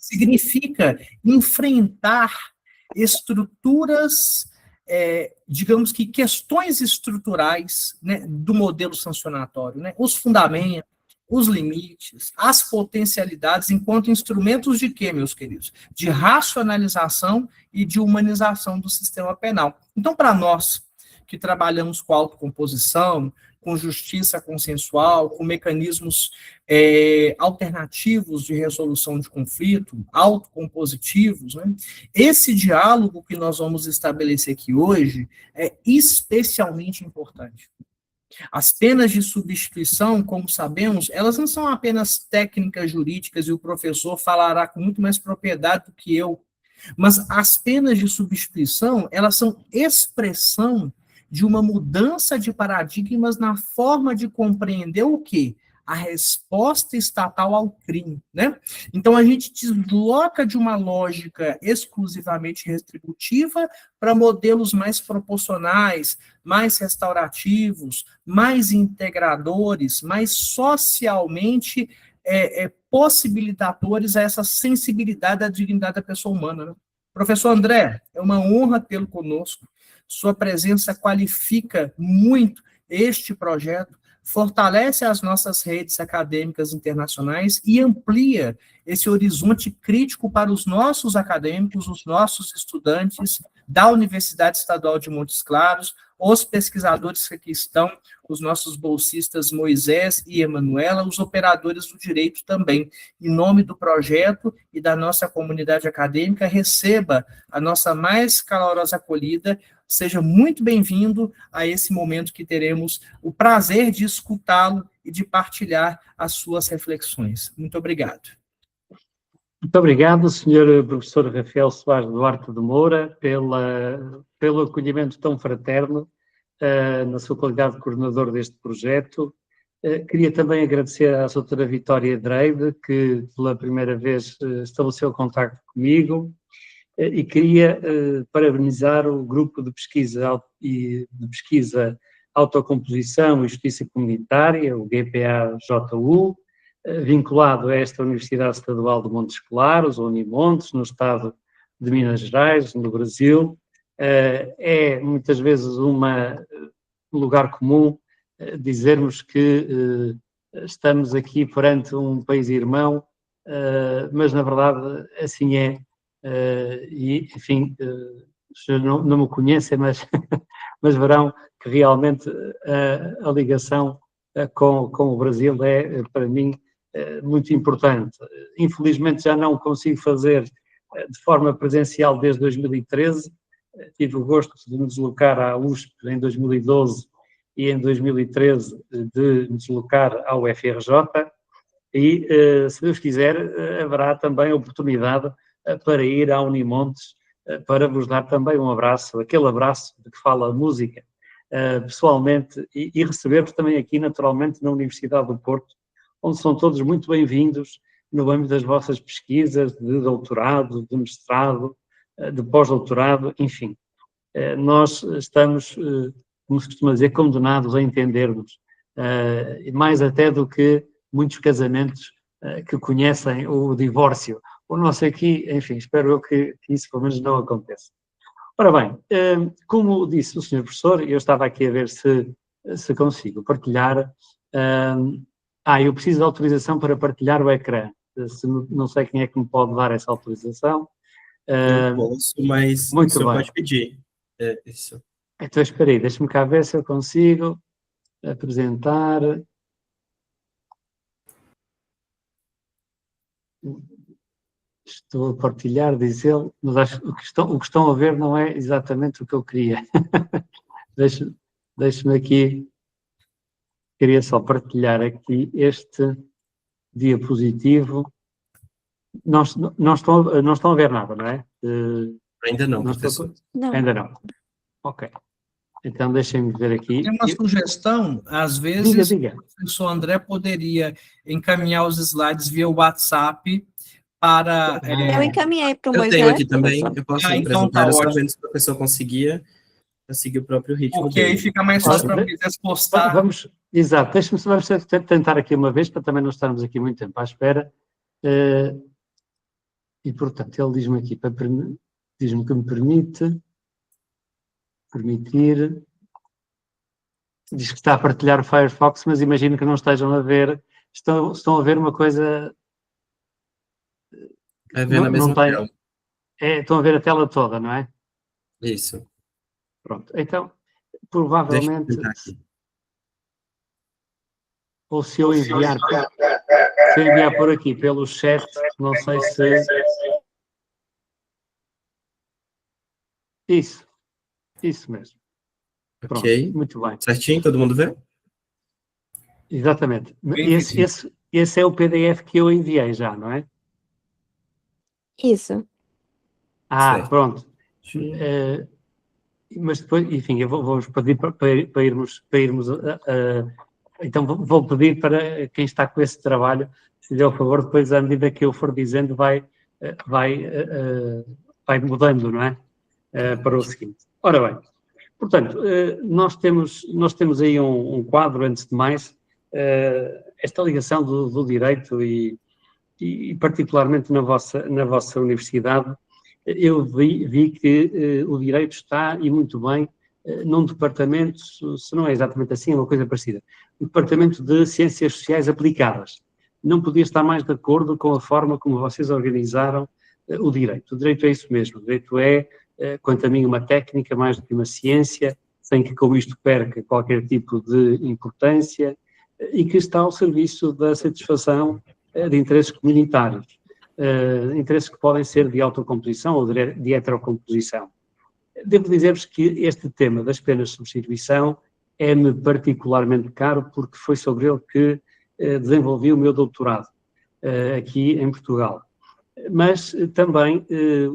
significa enfrentar estruturas, digamos que questões estruturais, né, do modelo sancionatório, né, os fundamentos, os limites, as potencialidades, enquanto instrumentos de quê, meus queridos? De racionalização e de humanização do sistema penal. Então, para nós, que trabalhamos com autocomposição, com justiça consensual, com mecanismos alternativos de resolução de conflito, autocompositivos, né? Esse diálogo que nós vamos estabelecer aqui hoje é especialmente importante. As penas de substituição, como sabemos, elas não são apenas técnicas jurídicas, e o professor falará com muito mais propriedade do que eu, mas as penas de substituição, elas são expressão de uma mudança de paradigmas na forma de compreender o quê? A resposta estatal ao crime, né? Então, a gente desloca de uma lógica exclusivamente retributiva para modelos mais proporcionais, mais restaurativos, mais integradores, mais socialmente possibilitadores a essa sensibilidade da dignidade da pessoa humana, né? Professor André, é uma honra tê-lo conosco. Sua presença qualifica muito este projeto, fortalece as nossas redes acadêmicas internacionais e amplia esse horizonte crítico para os nossos acadêmicos, os nossos estudantes da Universidade Estadual de Montes Claros, os pesquisadores que aqui estão, os nossos bolsistas Moisés e Emanuela, os operadores do direito também. Em nome do projeto e da nossa comunidade acadêmica, receba a nossa mais calorosa acolhida. Seja muito bem-vindo a esse momento que teremos o prazer de escutá-lo e de partilhar as suas reflexões. Muito obrigado. Muito obrigado, Sr. Professor Rafael Soares Duarte de Moura, pelo acolhimento tão fraterno na sua qualidade de coordenador deste projeto. Queria também agradecer à doutora Vitória Dreide, que pela primeira vez estabeleceu contacto comigo, e queria parabenizar o grupo de pesquisa Autocomposição e Justiça Comunitária, o GPA-JU, vinculado a esta Universidade Estadual de Montes Claros, ou Unimontes, no estado de Minas Gerais, no Brasil. É muitas vezes um lugar comum dizermos que estamos aqui perante um país irmão, mas na verdade assim é. E, enfim, não me conhecem, mas verão que realmente a ligação com o Brasil é, para mim, muito importante. Infelizmente já não consigo fazer de forma presencial desde 2013, tive o gosto de me deslocar à USP em 2012 e em 2013 de me deslocar ao FRJ, e, se Deus quiser, haverá também a oportunidade para ir à Unimontes, para vos dar também um abraço, aquele abraço de que fala a música, pessoalmente, e receber-vos também aqui, naturalmente, na Universidade do Porto, onde são todos muito bem-vindos no âmbito das vossas pesquisas de doutorado, de mestrado, de pós-doutorado, enfim. Nós estamos, como se costuma dizer, condenados a entendermos, mais até do que muitos casamentos que conhecem o divórcio. O nosso aqui, enfim, espero eu que isso pelo menos não aconteça. Ora bem, como disse o Sr. Professor, eu estava aqui a ver se consigo partilhar. Eu preciso de autorização para partilhar o ecrã. Não sei quem é que me pode dar essa autorização. Eu posso, mas muito o senhor bem. pode pedir. Isso. Então, espera aí, deixa-me cá ver se eu consigo apresentar. Estou a partilhar, diz ele, mas acho que o que estão a ver não é exatamente o que eu queria. Deixe-me aqui, queria só partilhar aqui este diapositivo. Não estão a ver nada, não é? Ainda não, professor. Ainda não. Ok. Então, deixem-me ver aqui. Tem uma sugestão, às vezes, diga. O professor André poderia encaminhar os slides via WhatsApp para... Eu encaminhei para o Moisés. Eu tenho aqui também, eu posso então apresentar, tá só ótimo. vendo se o professor conseguia seguir o próprio ritmo Porque dele. aí fica mais fácil para o Moisés postar. Exato, vamos só, tentar aqui uma vez, para também não estarmos aqui muito tempo à espera. E, portanto, ele diz-me aqui, diz-me que me permitir, diz que está a partilhar o Firefox, mas imagino que não estejam a ver, estão a ver uma coisa... É ver na mesma tela. Estão a ver a tela toda, não é? Isso. Pronto, então, Deixa eu provavelmente, tentar aqui. ou se eu enviar por aqui, pelo chat, não sei se... Isso mesmo. Pronto, Ok. muito bem. Certinho? Todo mundo vê? Exatamente. Esse é o PDF que eu enviei já, não é? Isso. Certo. Pronto. Mas depois, enfim, eu vou-vos pedir para irmos então vou pedir para quem está com esse trabalho, se der o favor, depois à medida que eu for dizendo, vai mudando, não é? Para o seguinte. Ora bem, portanto, nós temos aí um quadro, antes de mais, esta ligação do direito e particularmente na vossa universidade, eu vi que o direito está, e muito bem, num departamento, se não é exatamente assim, é uma coisa parecida, o departamento de Ciências Sociais Aplicadas. Não podia estar mais de acordo com a forma como vocês organizaram o direito. O direito é isso mesmo, o direito é, quanto a mim, uma técnica mais do que uma ciência, sem que com isto perca qualquer tipo de importância, e que está ao serviço da satisfação de interesses comunitários. Interesses que podem ser de autocomposição ou de heterocomposição. Devo dizer-vos que este tema das penas de substituição é-me particularmente caro porque foi sobre ele que desenvolvi o meu doutorado aqui em Portugal. Mas também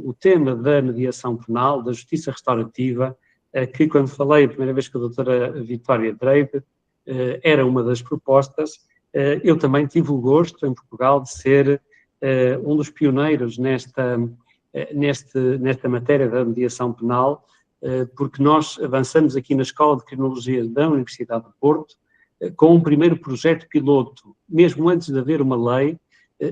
o tema da mediação penal, da justiça restaurativa, que quando falei a primeira vez com a doutora Vitória Dreibe, era uma das propostas. Eu também tive o gosto em Portugal de ser um dos pioneiros nesta matéria da mediação penal, porque nós avançamos aqui na Escola de Criminologia da Universidade de Porto com um primeiro projeto piloto. Mesmo antes de haver uma lei,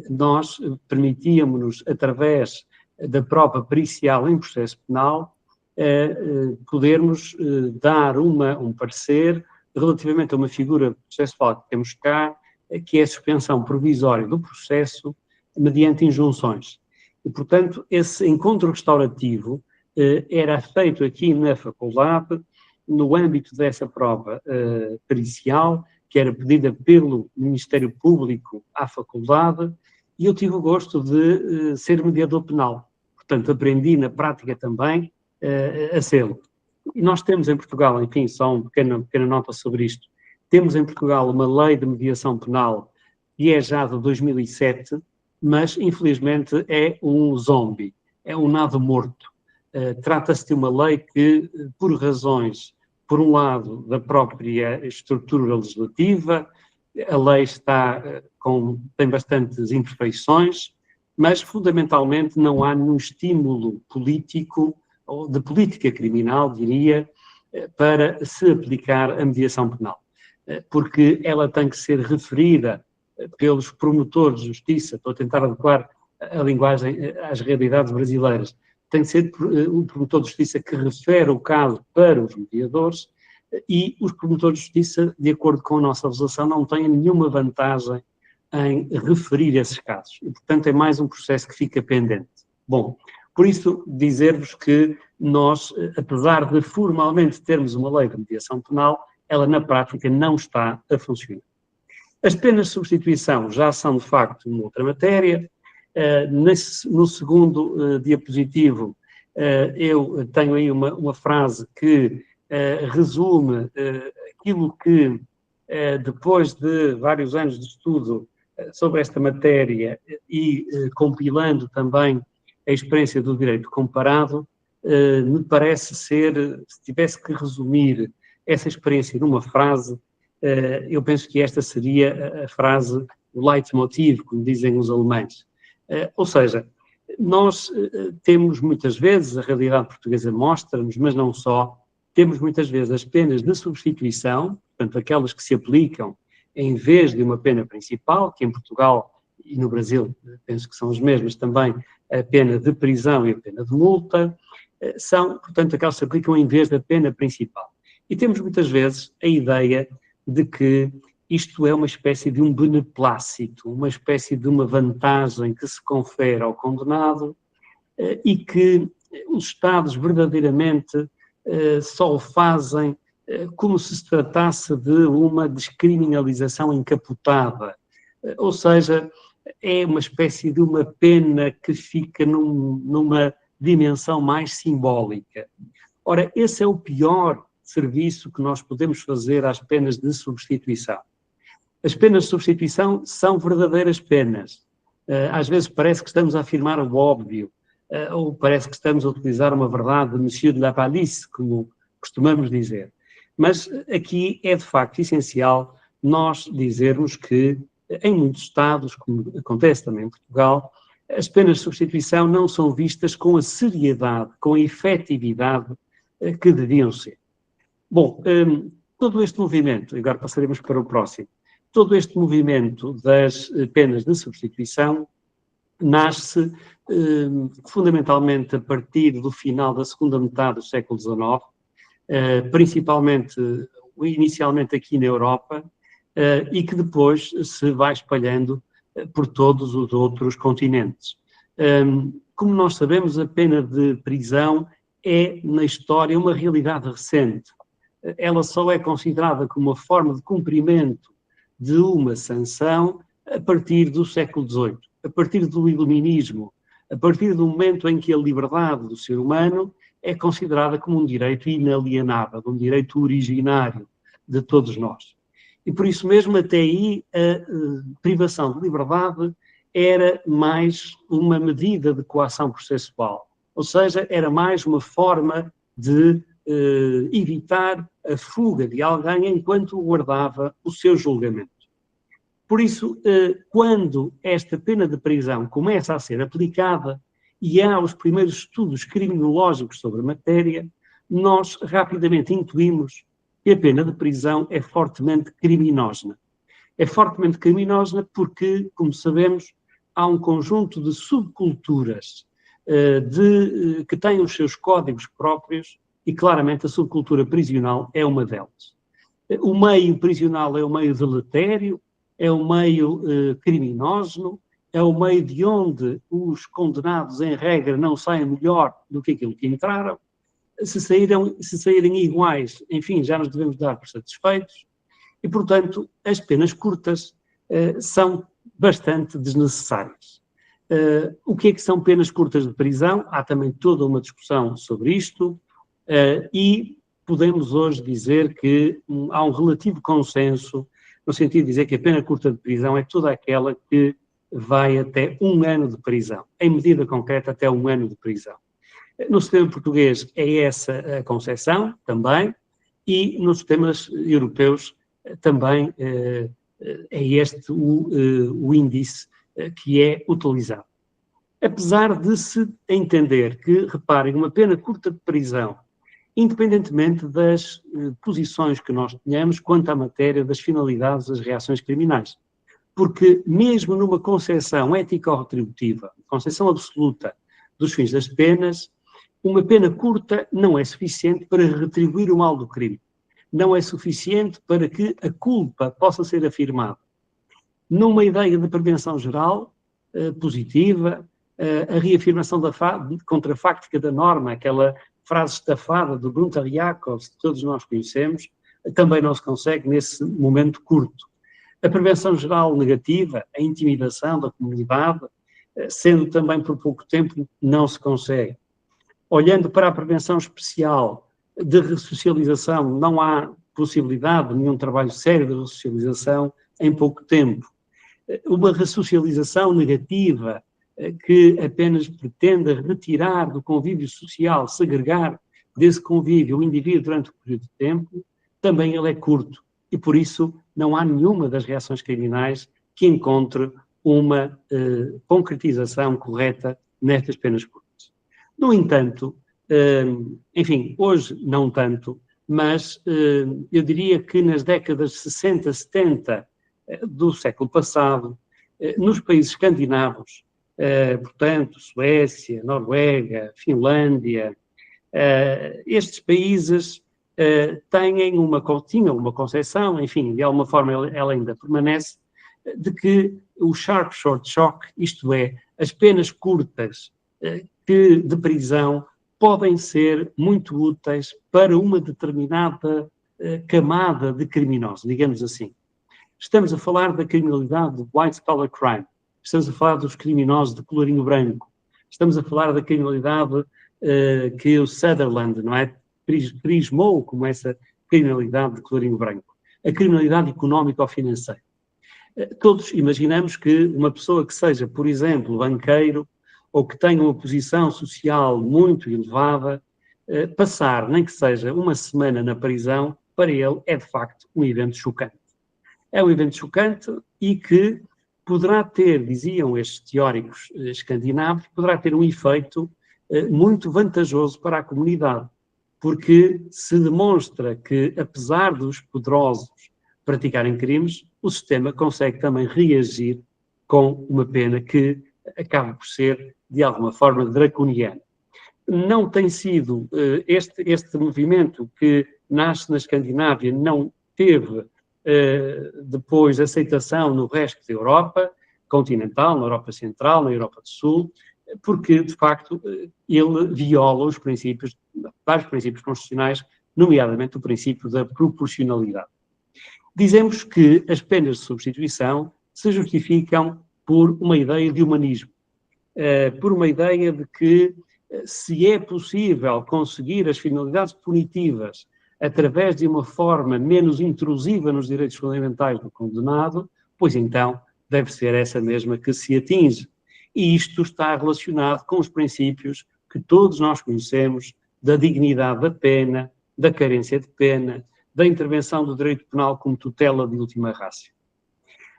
nós permitíamos-nos, através da prova pericial em processo penal, podermos dar um parecer relativamente a uma figura processual que temos cá, que é a suspensão provisória do processo mediante injunções. E, portanto, esse encontro restaurativo era feito aqui na faculdade, no âmbito dessa prova pericial, que era pedida pelo Ministério Público à faculdade, e eu tive o gosto de ser mediador penal. Portanto, aprendi na prática também a sê-lo. E nós temos em Portugal, enfim, só uma pequena nota sobre isto, temos em Portugal uma lei de mediação penal que é já de 2007, mas, infelizmente, é um zombie, é um nado morto. Trata-se de uma lei que, por razões, por um lado, da própria estrutura legislativa, a lei tem bastantes imperfeições, mas, fundamentalmente, não há nenhum estímulo político, ou de política criminal, diria, para se aplicar a mediação penal. Porque ela tem que ser referida pelos promotores de justiça, estou a tentar adequar a linguagem às realidades brasileiras, tem que ser um promotor de justiça que refere o caso para os mediadores, e os promotores de justiça, de acordo com a nossa legislação, não têm nenhuma vantagem em referir esses casos. E, portanto, é mais um processo que fica pendente. Bom, por isso, dizer-vos que nós, apesar de formalmente termos uma lei de mediação penal, ela na prática não está a funcionar. As penas de substituição já são, de facto, uma outra matéria. No segundo diapositivo, eu tenho aí uma frase que resume aquilo que, depois de vários anos de estudo sobre esta matéria e compilando também a experiência do direito comparado, me parece ser, se tivesse que resumir essa experiência numa frase, eu penso que esta seria a frase, o leitmotiv, como dizem os alemães. Ou seja, nós temos muitas vezes, a realidade portuguesa mostra-nos, mas não só, temos muitas vezes as penas de substituição, portanto, aquelas que se aplicam em vez de uma pena principal, que em Portugal e no Brasil penso que são as mesmas também, a pena de prisão e a pena de multa, são, portanto, aquelas que se aplicam em vez da pena principal. E temos muitas vezes a ideia de que isto é uma espécie de um beneplácito, uma espécie de uma vantagem que se confere ao condenado e que os Estados verdadeiramente só o fazem como se tratasse de uma descriminalização encapotada. Ou seja, é uma espécie de uma pena que fica numa dimensão mais simbólica. Ora, esse é o pior serviço que nós podemos fazer às penas de substituição. As penas de substituição são verdadeiras penas. Às vezes parece que estamos a afirmar o óbvio, ou parece que estamos a utilizar uma verdade de Monsieur de la Palisse, como costumamos dizer. Mas aqui é de facto essencial nós dizermos que em muitos Estados, como acontece também em Portugal, as penas de substituição não são vistas com a seriedade, com a efetividade que deviam ser. Bom, todo este movimento, agora passaremos para o próximo, todo este movimento das penas de substituição nasce fundamentalmente a partir do final da segunda metade do século XIX, principalmente, inicialmente aqui na Europa, e que depois se vai espalhando por todos os outros continentes. Como nós sabemos, a pena de prisão é, na história, uma realidade recente. Ela só é considerada como uma forma de cumprimento de uma sanção a partir do século XVIII, a partir do Iluminismo, a partir do momento em que a liberdade do ser humano é considerada como um direito inalienável, um direito originário de todos nós. E por isso mesmo, até aí, a privação de liberdade era mais uma medida de coação processual, ou seja, era mais uma forma de evitar a fuga de alguém enquanto guardava o seu julgamento. Por isso, quando esta pena de prisão começa a ser aplicada e há os primeiros estudos criminológicos sobre a matéria, nós rapidamente intuímos que a pena de prisão é fortemente criminógena. É fortemente criminógena porque, como sabemos, há um conjunto de subculturas que têm os seus códigos próprios e, claramente, a subcultura prisional é uma delas. O meio prisional é um meio deletério, é um meio criminógeno, é o meio de onde os condenados, em regra, não saem melhor do que aquilo que entraram. Se saírem iguais, enfim, já nos devemos dar por satisfeitos. E, portanto, as penas curtas são bastante desnecessárias. O que é que são penas curtas de prisão? Há também toda uma discussão sobre isto e podemos hoje dizer que há um relativo consenso no sentido de dizer que a pena curta de prisão é toda aquela que vai até 1 ano de prisão, em medida concreta até 1 ano de prisão. No sistema português é essa a concepção também, e nos sistemas europeus também é este o índice que é utilizado. Apesar de se entender que, reparem, uma pena curta de prisão, independentemente das posições que nós tenhamos quanto à matéria das finalidades das reações criminais. Porque mesmo numa concepção ético-retributiva, concepção absoluta dos fins das penas, uma pena curta não é suficiente para retribuir o mal do crime. Não é suficiente para que a culpa possa ser afirmada. Numa ideia de prevenção geral, positiva, a reafirmação contrafáctica da norma, aquela frase estafada do Gunther Jacobs, que todos nós conhecemos, também não se consegue nesse momento curto. A prevenção geral negativa, a intimidação da comunidade, sendo também por pouco tempo, não se consegue. Olhando para a prevenção especial de ressocialização, não há possibilidade de nenhum trabalho sério de ressocialização em pouco tempo. Uma ressocialização negativa que apenas pretenda retirar do convívio social, segregar desse convívio o indivíduo durante um período de tempo, também ele é curto. E por isso não há nenhuma das reações criminais que encontre uma concretização correta nestas penas curtas. No entanto, enfim, hoje não tanto, mas eu diria que nas décadas 60, 70 do século passado, Nos países escandinavos, portanto, Suécia, Noruega, Finlândia, estes países tinham uma concepção, enfim, de alguma forma ela ainda permanece, de que o sharp short shock, isto é, as penas curtas de prisão, podem ser muito úteis para uma determinada camada de criminosos, digamos assim. Estamos a falar da criminalidade de white collar crime, estamos a falar dos criminosos de colorinho branco, estamos a falar da criminalidade que o Sutherland, não é, prismou como essa criminalidade de colorinho branco, a criminalidade económica ou financeira. Todos imaginamos que uma pessoa que seja, por exemplo, banqueiro, ou que tenha uma posição social muito elevada, passar, nem que seja uma semana na prisão, para ele é de facto um evento chocante. É um evento chocante e que poderá ter, diziam estes teóricos escandinavos, poderá ter um efeito muito vantajoso para a comunidade, porque se demonstra que, apesar dos poderosos praticarem crimes, o sistema consegue também reagir com uma pena que acaba por ser, de alguma forma, draconiana. Não tem sido este movimento que nasce na Escandinávia, não teve depois aceitação no resto da Europa continental, na Europa Central, na Europa do Sul, porque, de facto, ele viola os princípios, vários princípios constitucionais, nomeadamente o princípio da proporcionalidade. Dizemos que as penas de substituição se justificam por uma ideia de humanismo, por uma ideia de que se é possível conseguir as finalidades punitivas através de uma forma menos intrusiva nos direitos fundamentais do condenado, pois então deve ser essa mesma que se atinge. E isto está relacionado com os princípios que todos nós conhecemos da dignidade da pena, da carência de pena, da intervenção do direito penal como tutela de última ratio.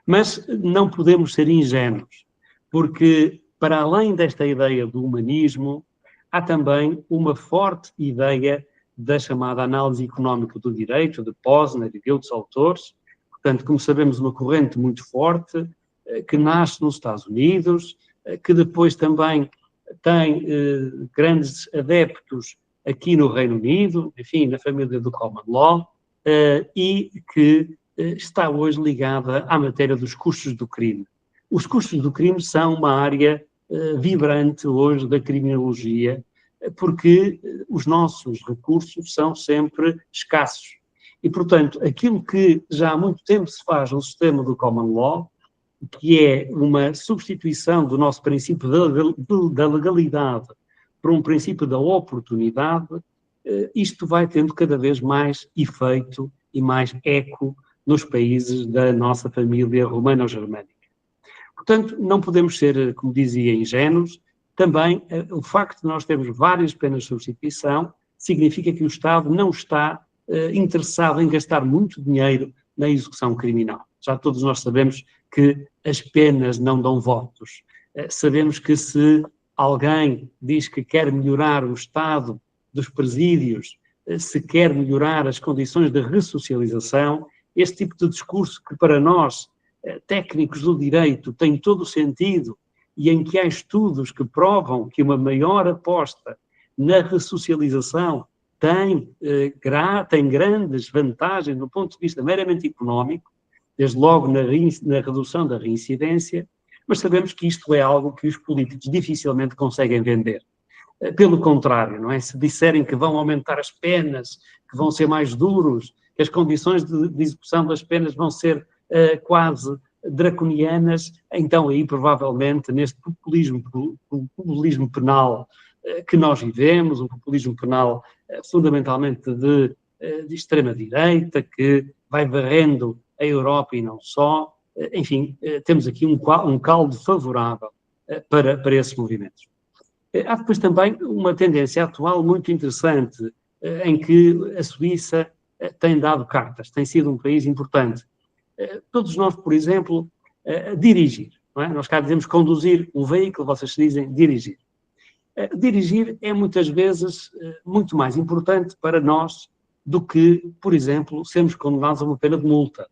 Mas não podemos ser ingênuos, porque para além desta ideia do humanismo, há também uma forte ideia da chamada análise económica do direito, de Posner e de outros autores, portanto, como sabemos, uma corrente muito forte, que nasce nos Estados Unidos, que depois também tem grandes adeptos aqui no Reino Unido, enfim, na família do Common Law, e que está hoje ligada à matéria dos custos do crime. Os custos do crime são uma área vibrante hoje da criminologia, porque os nossos recursos são sempre escassos. E, portanto, aquilo que já há muito tempo se faz no sistema do Common Law, que é uma substituição do nosso princípio da legalidade por um princípio da oportunidade, isto vai tendo cada vez mais efeito e mais eco nos países da nossa família romano-germânica. Portanto, não podemos ser, como dizia, ingênuos. Também o facto de nós termos várias penas de substituição significa que o Estado não está interessado em gastar muito dinheiro na execução criminal. Já todos nós sabemos que as penas não dão votos. Sabemos que se alguém diz que quer melhorar o estado dos presídios, se quer melhorar as condições de ressocialização, este tipo de discurso que para nós, técnicos do direito, tem todo o sentido e em que há estudos que provam que uma maior aposta na ressocialização tem grandes vantagens do ponto de vista meramente económico, desde logo na redução da reincidência, mas sabemos que isto é algo que os políticos dificilmente conseguem vender. Pelo contrário, não é? Se disserem que vão aumentar as penas, que vão ser mais duros, que as condições de execução das penas vão ser quase draconianas, então aí provavelmente neste populismo penal que nós vivemos, um populismo penal fundamentalmente de extrema-direita, que vai varrendo a Europa e não só, enfim, temos aqui um caldo favorável para esses movimentos. Há depois também uma tendência atual muito interessante, em que a Suíça tem dado cartas, tem sido um país importante. Todos nós, por exemplo, dirigir, não é? Nós cá dizemos conduzir um veículo, vocês dizem dirigir. Dirigir é muitas vezes muito mais importante para nós do que, por exemplo, sermos condenados a uma pena de multa.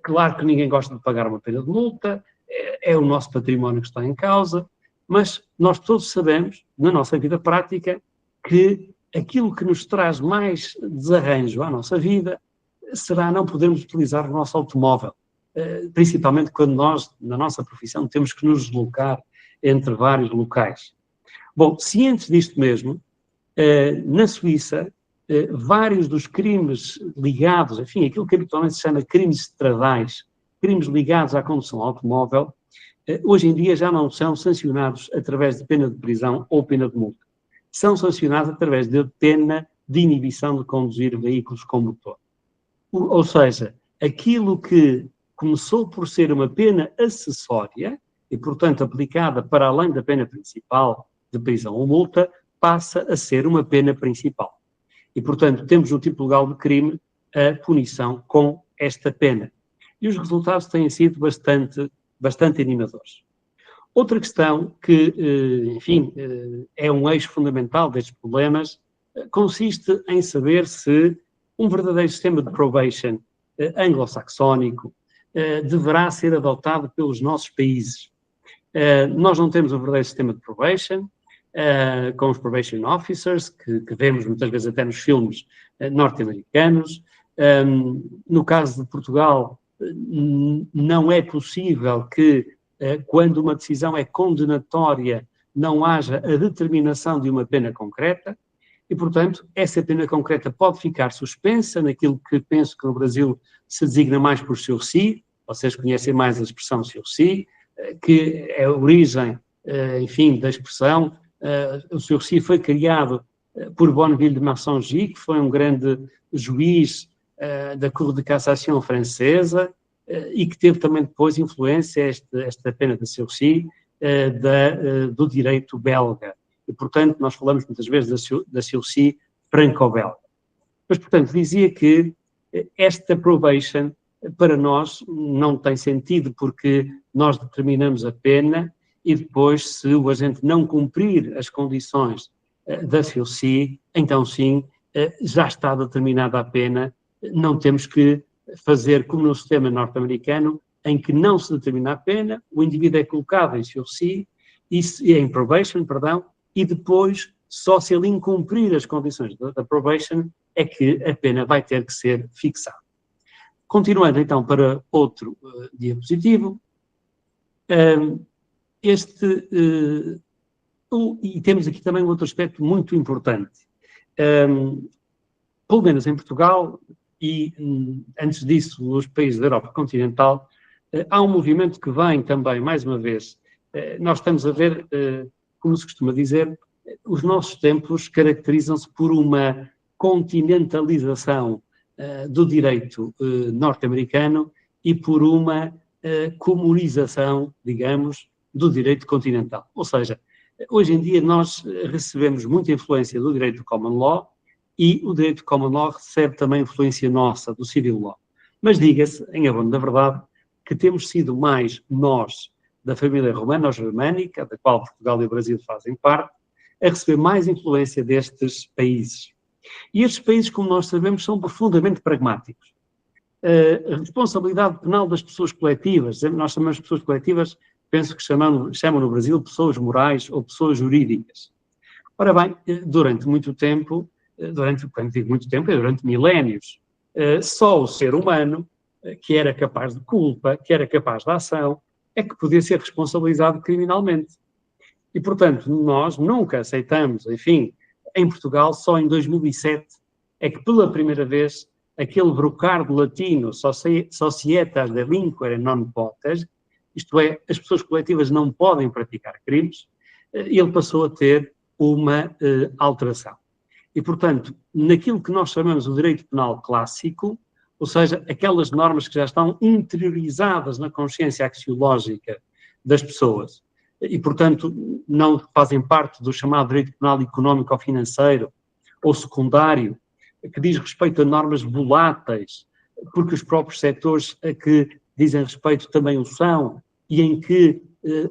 Claro que ninguém gosta de pagar uma pena de multa, é o nosso património que está em causa, mas nós todos sabemos, na nossa vida prática, que aquilo que nos traz mais desarranjo à nossa vida será não podermos utilizar o nosso automóvel, principalmente quando nós, na nossa profissão, temos que nos deslocar entre vários locais. Bom, cientes disto mesmo, na Suíça, vários dos crimes ligados, enfim, aquilo que habitualmente se chama crimes estradais, crimes ligados à condução automóvel, hoje em dia já não são sancionados através de pena de prisão ou pena de multa. São sancionados através de pena de inibição de conduzir veículos com motor. Ou seja, aquilo que começou por ser uma pena acessória e, portanto, aplicada para além da pena principal de prisão ou multa, passa a ser uma pena principal. E, portanto, temos no tipo legal de crime a punição com esta pena. E os resultados têm sido bastante animadores. Outra questão que, enfim, é um eixo fundamental destes problemas, consiste em saber se um verdadeiro sistema de probation anglo-saxónico deverá ser adotado pelos nossos países. Nós não temos um verdadeiro sistema de probation, com os probation officers, que vemos muitas vezes até nos filmes norte-americanos. No caso de Portugal, não é possível que, quando uma decisão é condenatória, não haja a determinação de uma pena concreta e, portanto, essa pena concreta pode ficar suspensa naquilo que penso que no Brasil se designa mais por sursis, vocês conhecem mais a expressão sursis, que é a origem, enfim, da expressão. O sursis foi criado por Bonneville de Marsangy, que foi um grande juiz da Cour de Cassation francesa e que teve também depois influência, esta pena de sursis, do direito belga. E, portanto, nós falamos muitas vezes da sursis franco-belga. Mas, portanto, dizia que esta probation, para nós, não tem sentido, porque nós determinamos a pena e depois, se o agente não cumprir as condições da sursis, então sim, já está determinada a pena, não temos que fazer como no sistema norte-americano, em que não se determina a pena, o indivíduo é colocado em sursis, em probation, perdão, e depois, só se ele incumprir as condições da probation, é que a pena vai ter que ser fixada. Continuando então para outro diapositivo, e temos aqui também um outro aspecto muito importante. Pelo menos em Portugal e, antes disso, nos países da Europa continental, há um movimento que vem também, mais uma vez, nós estamos a ver, como se costuma dizer, os nossos tempos caracterizam-se por uma continentalização do direito norte-americano e por uma comunização, digamos, do direito continental. Ou seja, hoje em dia nós recebemos muita influência do direito common law e o direito common law recebe também influência nossa, do civil law. Mas diga-se, em abono da verdade, que temos sido mais nós, da família romano-germânica, da qual Portugal e o Brasil fazem parte, a receber mais influência destes países. E estes países, como nós sabemos, são profundamente pragmáticos. A responsabilidade penal das pessoas coletivas, nós chamamos de pessoas coletivas, penso que chamam no Brasil pessoas morais ou pessoas jurídicas. Ora bem, durante muito tempo, quando digo muito tempo, é durante milénios, só o ser humano, que era capaz de culpa, que era capaz de ação, é que podia ser responsabilizado criminalmente. E, portanto, nós nunca aceitamos, enfim, em Portugal, só em 2007, é que pela primeira vez aquele brocardo latino, societas delinquere non potes, isto é, as pessoas coletivas não podem praticar crimes, ele passou a ter uma alteração. E, portanto, naquilo que nós chamamos de direito penal clássico, ou seja, aquelas normas que já estão interiorizadas na consciência axiológica das pessoas e, portanto, não fazem parte do chamado direito penal económico ou financeiro ou secundário, que diz respeito a normas voláteis, porque os próprios setores a que dizem respeito também o são, e em que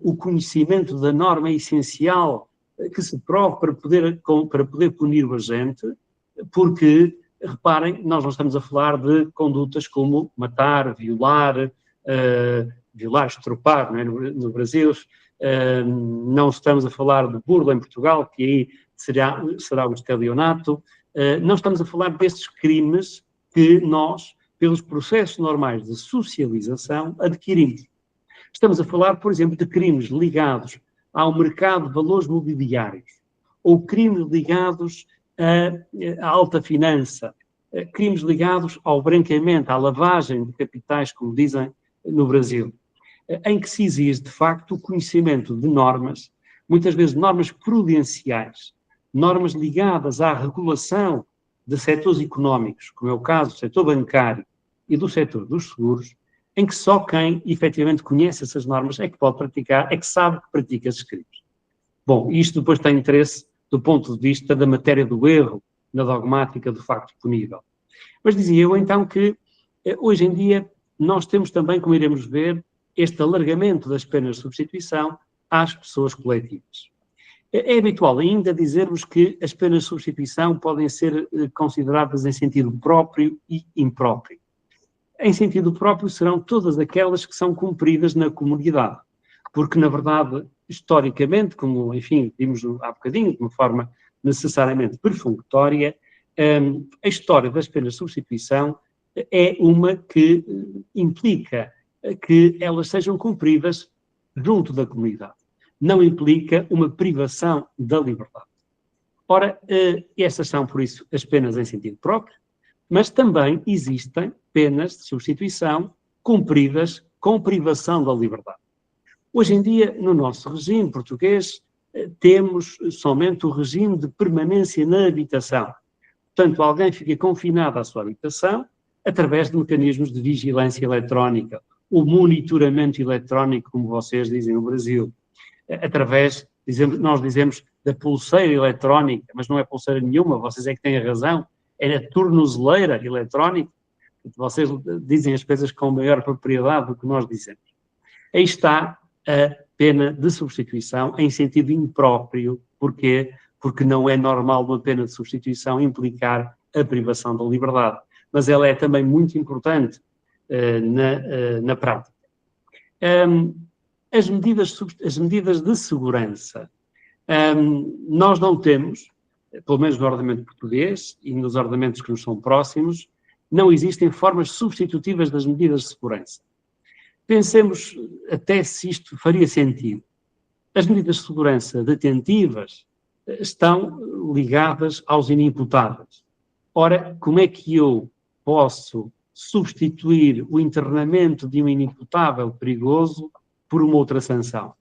o conhecimento da norma é essencial que se prove para poder punir o agente, porque, reparem, nós não estamos a falar de condutas como matar, violar, violar, estropar, não é? No Brasil. Não estamos a falar de burla em Portugal, que aí será o estelionato. Não estamos a falar destes crimes que nós, pelos processos normais de socialização, adquirimos. Estamos a falar, por exemplo, de crimes ligados ao mercado de valores mobiliários, ou crimes ligados à alta finança, crimes ligados ao branqueamento, à lavagem de capitais, como dizem no Brasil, em que se exige, de facto, o conhecimento de normas, muitas vezes normas prudenciais, normas ligadas à regulação de setores económicos, como é o caso do setor bancário e do setor dos seguros, em que só quem efetivamente conhece essas normas é que pode praticar, é que sabe que pratica esses crimes. Bom, isto depois tem interesse do ponto de vista da matéria do erro, na dogmática do facto punível. Mas dizia eu então que hoje em dia nós temos também, como iremos ver, este alargamento das penas de substituição às pessoas coletivas. É habitual ainda dizermos que as penas de substituição podem ser consideradas em sentido próprio e impróprio. Em sentido próprio serão todas aquelas que são cumpridas na comunidade, porque, na verdade, historicamente, como, enfim, vimos há bocadinho, de uma forma necessariamente perfunctória, a história das penas de substituição é uma que implica que elas sejam cumpridas junto da comunidade. Não implica uma privação da liberdade. Ora, essas são, por isso, as penas em sentido próprio, mas também existem penas de substituição cumpridas com privação da liberdade. Hoje em dia, no nosso regime português, temos somente o regime de permanência na habitação. Portanto, alguém fica confinado à sua habitação através de mecanismos de vigilância eletrónica, o monitoramento eletrónico, como vocês dizem no Brasil, através, nós dizemos, da pulseira eletrónica, mas não é pulseira nenhuma, vocês é que têm a razão, é a tornozeleira eletrónica. Vocês dizem as coisas com maior propriedade do que nós dizemos. Aí está a pena de substituição em sentido impróprio. Porquê? Porque não é normal uma pena de substituição implicar a privação da liberdade. Mas ela é também muito importante na prática. As medidas de segurança. Nós não temos, pelo menos no ordenamento português e nos ordenamentos que nos são próximos, não existem formas substitutivas das medidas de segurança. Pensemos até se isto faria sentido. As medidas de segurança detentivas estão ligadas aos inimputáveis. Ora, como é que eu posso substituir o internamento de um inimputável perigoso por uma outra sanção?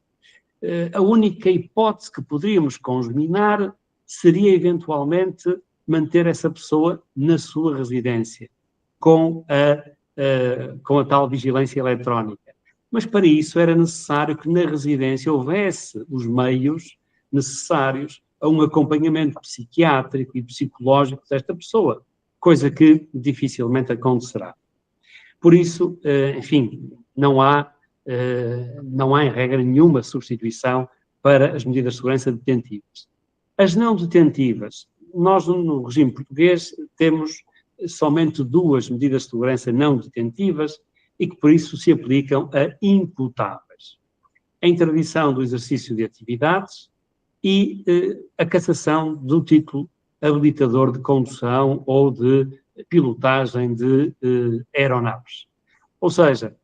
A única hipótese que poderíamos congeminar seria, eventualmente, manter essa pessoa na sua residência, com a tal vigilância eletrónica. Mas, para isso, era necessário que na residência houvesse os meios necessários a um acompanhamento psiquiátrico e psicológico desta pessoa, coisa que dificilmente acontecerá. Por isso, enfim, não há em regra nenhuma substituição para as medidas de segurança detentivas. As não detentivas, nós no regime português temos somente duas medidas de segurança não detentivas e que por isso se aplicam a imputáveis. A interdição do exercício de atividades e a cassação do título habilitador de condução ou de pilotagem de aeronaves. Ou seja,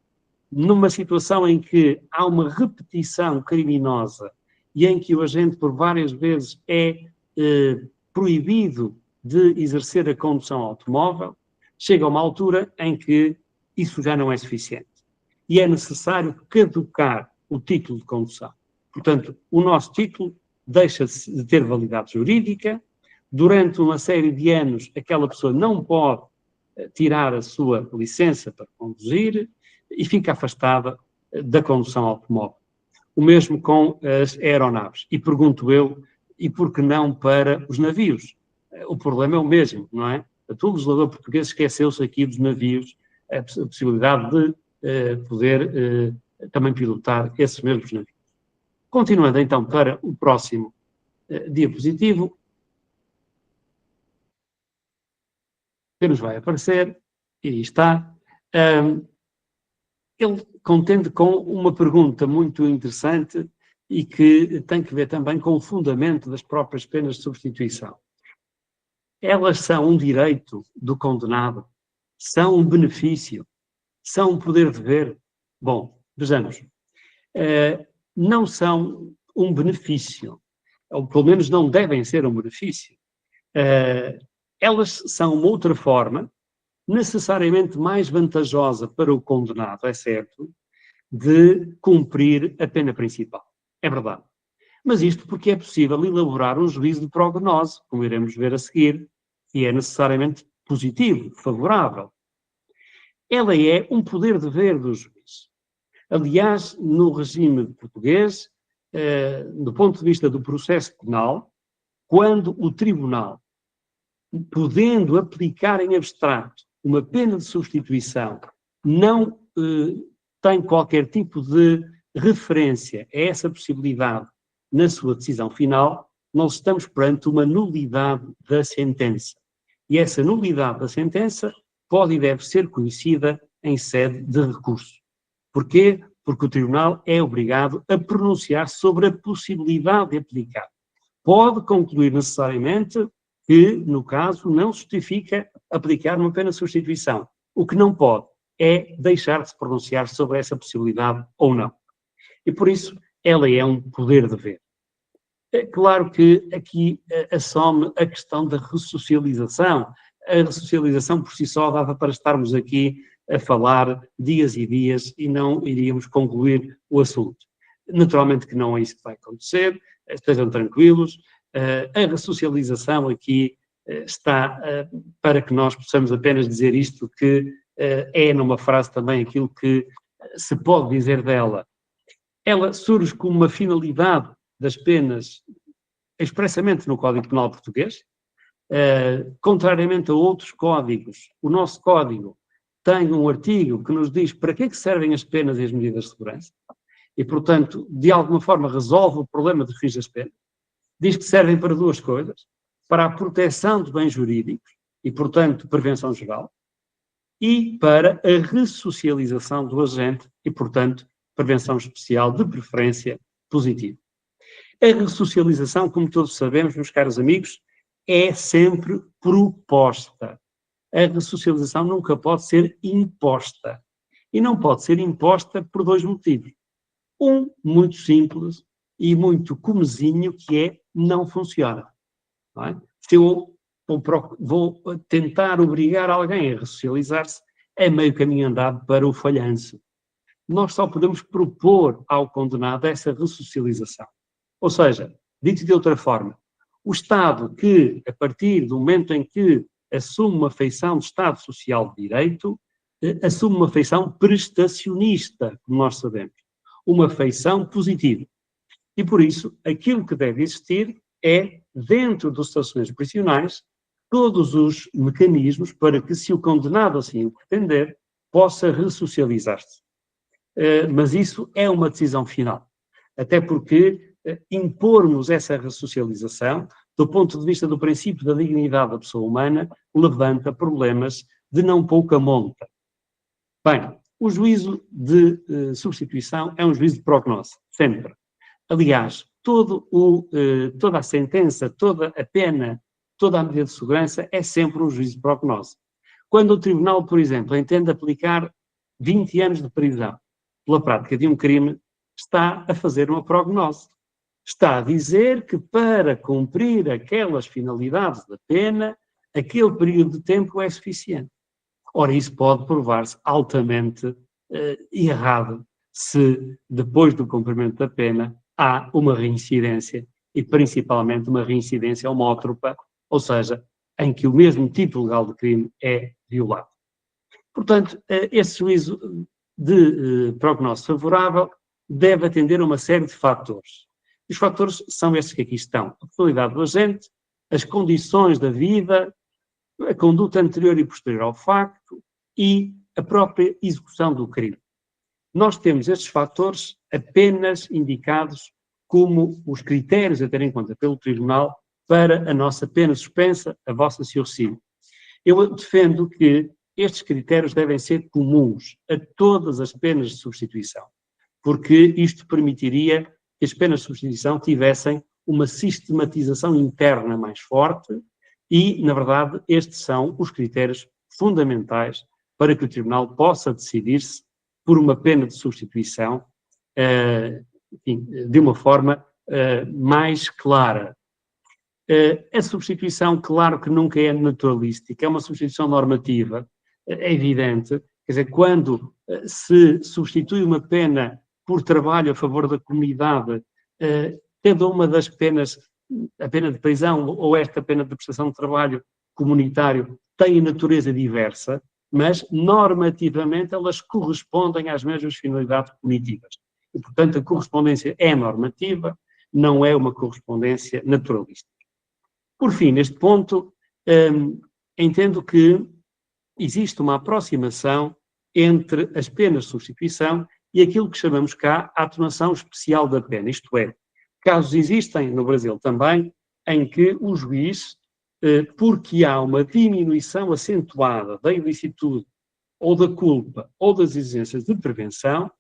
numa situação em que há uma repetição criminosa e em que o agente por várias vezes é proibido de exercer a condução automóvel, chega a uma altura em que isso já não é suficiente. E é necessário caducar o título de condução. Portanto, o nosso título deixa de ter validade jurídica. Durante uma série de anos, aquela pessoa não pode tirar a sua licença para conduzir e fica afastada da condução automóvel. O mesmo com as aeronaves. E pergunto eu, e por que não para os navios? O problema é o mesmo, não é? O legislador português esqueceu-se aqui dos navios, a possibilidade de poder também pilotar esses mesmos navios. Continuando então para o próximo diapositivo, que nos vai aparecer, e aí está. ele contende com uma pergunta muito interessante e que tem que ver também com o fundamento das próprias penas de substituição. Elas são um direito do condenado? São um benefício? São um poder-dever? Bom, vejamos. Não são um benefício, ou pelo menos não devem ser um benefício. Elas são uma outra forma, necessariamente mais vantajosa para o condenado, é certo, de cumprir a pena principal. É verdade. Mas isto porque é possível elaborar um juízo de prognose, como iremos ver a seguir, que é necessariamente positivo, favorável. Ela é um poder-dever do juiz. Aliás, no regime português, do ponto de vista do processo penal, quando o tribunal, podendo aplicar em abstrato uma pena de substituição, não tem qualquer tipo de referência a essa possibilidade na sua decisão final, nós estamos perante uma nulidade da sentença. E essa nulidade da sentença pode e deve ser conhecida em sede de recurso. Porquê? Porque o tribunal é obrigado a pronunciar sobre a possibilidade de aplicar. Pode concluir necessariamente que, no caso, não justifica aplicar uma pena de substituição. O que não pode é deixar de se pronunciar sobre essa possibilidade ou não. E por isso, ela é um poder-dever. É claro que aqui assome a questão da ressocialização. A ressocialização por si só dava para estarmos aqui a falar dias e dias e não iríamos concluir o assunto. Naturalmente que não é isso que vai acontecer, estejam tranquilos. A ressocialização aqui está para que nós possamos apenas dizer isto, que é numa frase também aquilo que se pode dizer dela. Ela surge como uma finalidade das penas expressamente no Código Penal português. Contrariamente a outros códigos, o nosso código tem um artigo que nos diz para que é que servem as penas e as medidas de segurança e, portanto, de alguma forma resolve o problema dos fins das penas. Diz que servem para duas coisas: para a proteção de bens jurídicos e, portanto, prevenção geral, e para a ressocialização do agente e, portanto, prevenção especial de preferência positiva. A ressocialização, como todos sabemos, meus caros amigos, é sempre proposta. A ressocialização nunca pode ser imposta. E não pode ser imposta por dois motivos. Um, muito simples e muito comezinho, que é não funciona. Não é? Se eu vou tentar obrigar alguém a ressocializar-se, é meio caminho andado para o falhanço. Nós só podemos propor ao condenado essa ressocialização. Ou seja, dito de outra forma, o Estado que, a partir do momento em que assume uma feição de Estado Social de Direito, assume uma feição prestacionista, como nós sabemos, uma feição positiva. E por isso, aquilo que deve existir é, dentro dos estacionamentos prisionais, todos os mecanismos para que, se o condenado assim o pretender, possa ressocializar-se. Mas isso é uma decisão final. Até porque impormos essa ressocialização, do ponto de vista do princípio da dignidade da pessoa humana, levanta problemas de não pouca monta. Bem, o juízo de substituição é um juízo de prognose, sempre. Aliás, toda a sentença, toda a pena, toda a medida de segurança é sempre um juízo de prognose. Quando o tribunal, por exemplo, entende aplicar 20 anos de prisão pela prática de um crime, está a fazer uma prognose. Está a dizer que para cumprir aquelas finalidades da pena, aquele período de tempo é suficiente. Ora, isso pode provar-se altamente errado se, depois do cumprimento da pena, há uma reincidência, e principalmente uma reincidência homótropa, ou seja, em que o mesmo tipo legal de crime é violado. Portanto, esse juízo de prognose favorável deve atender a uma série de fatores. Os fatores são estes que aqui estão: a personalidade do agente, as condições da vida, a conduta anterior e posterior ao facto e a própria execução do crime. Nós temos estes fatores apenas indicados como os critérios a ter em conta pelo Tribunal para a nossa pena suspensa, a vossa sursi. Eu defendo que estes critérios devem ser comuns a todas as penas de substituição, porque isto permitiria que as penas de substituição tivessem uma sistematização interna mais forte e, na verdade, estes são os critérios fundamentais para que o Tribunal possa decidir-se por uma pena de substituição, enfim, de uma forma mais clara. A substituição, claro que nunca é naturalística, é uma substituição normativa, é evidente. Quer dizer, quando se substitui uma pena por trabalho a favor da comunidade, cada uma das penas, a pena de prisão ou esta pena de prestação de trabalho comunitário, tem natureza diversa, mas normativamente elas correspondem às mesmas finalidades punitivas. E, portanto, a correspondência é normativa, não é uma correspondência naturalística. Por fim, neste ponto, entendo que existe uma aproximação entre as penas de substituição e aquilo que chamamos cá a atenuação especial da pena, isto é, casos existem no Brasil também em que o juiz, porque há uma diminuição acentuada da ilicitude ou da culpa ou das exigências de prevenção,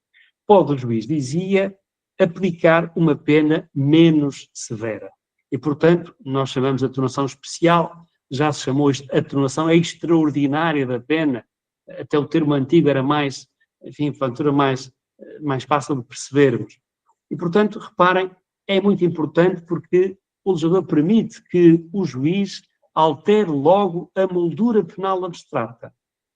pode o juiz, dizia, aplicar uma pena menos severa. E, portanto, nós chamamos de atenuação especial, já se chamou atenuação extraordinária da pena, até o termo antigo era mais, enfim, portanto, mais fácil de percebermos. E, portanto, reparem, é muito importante porque o legislador permite que o juiz altere logo a moldura penal abstrata,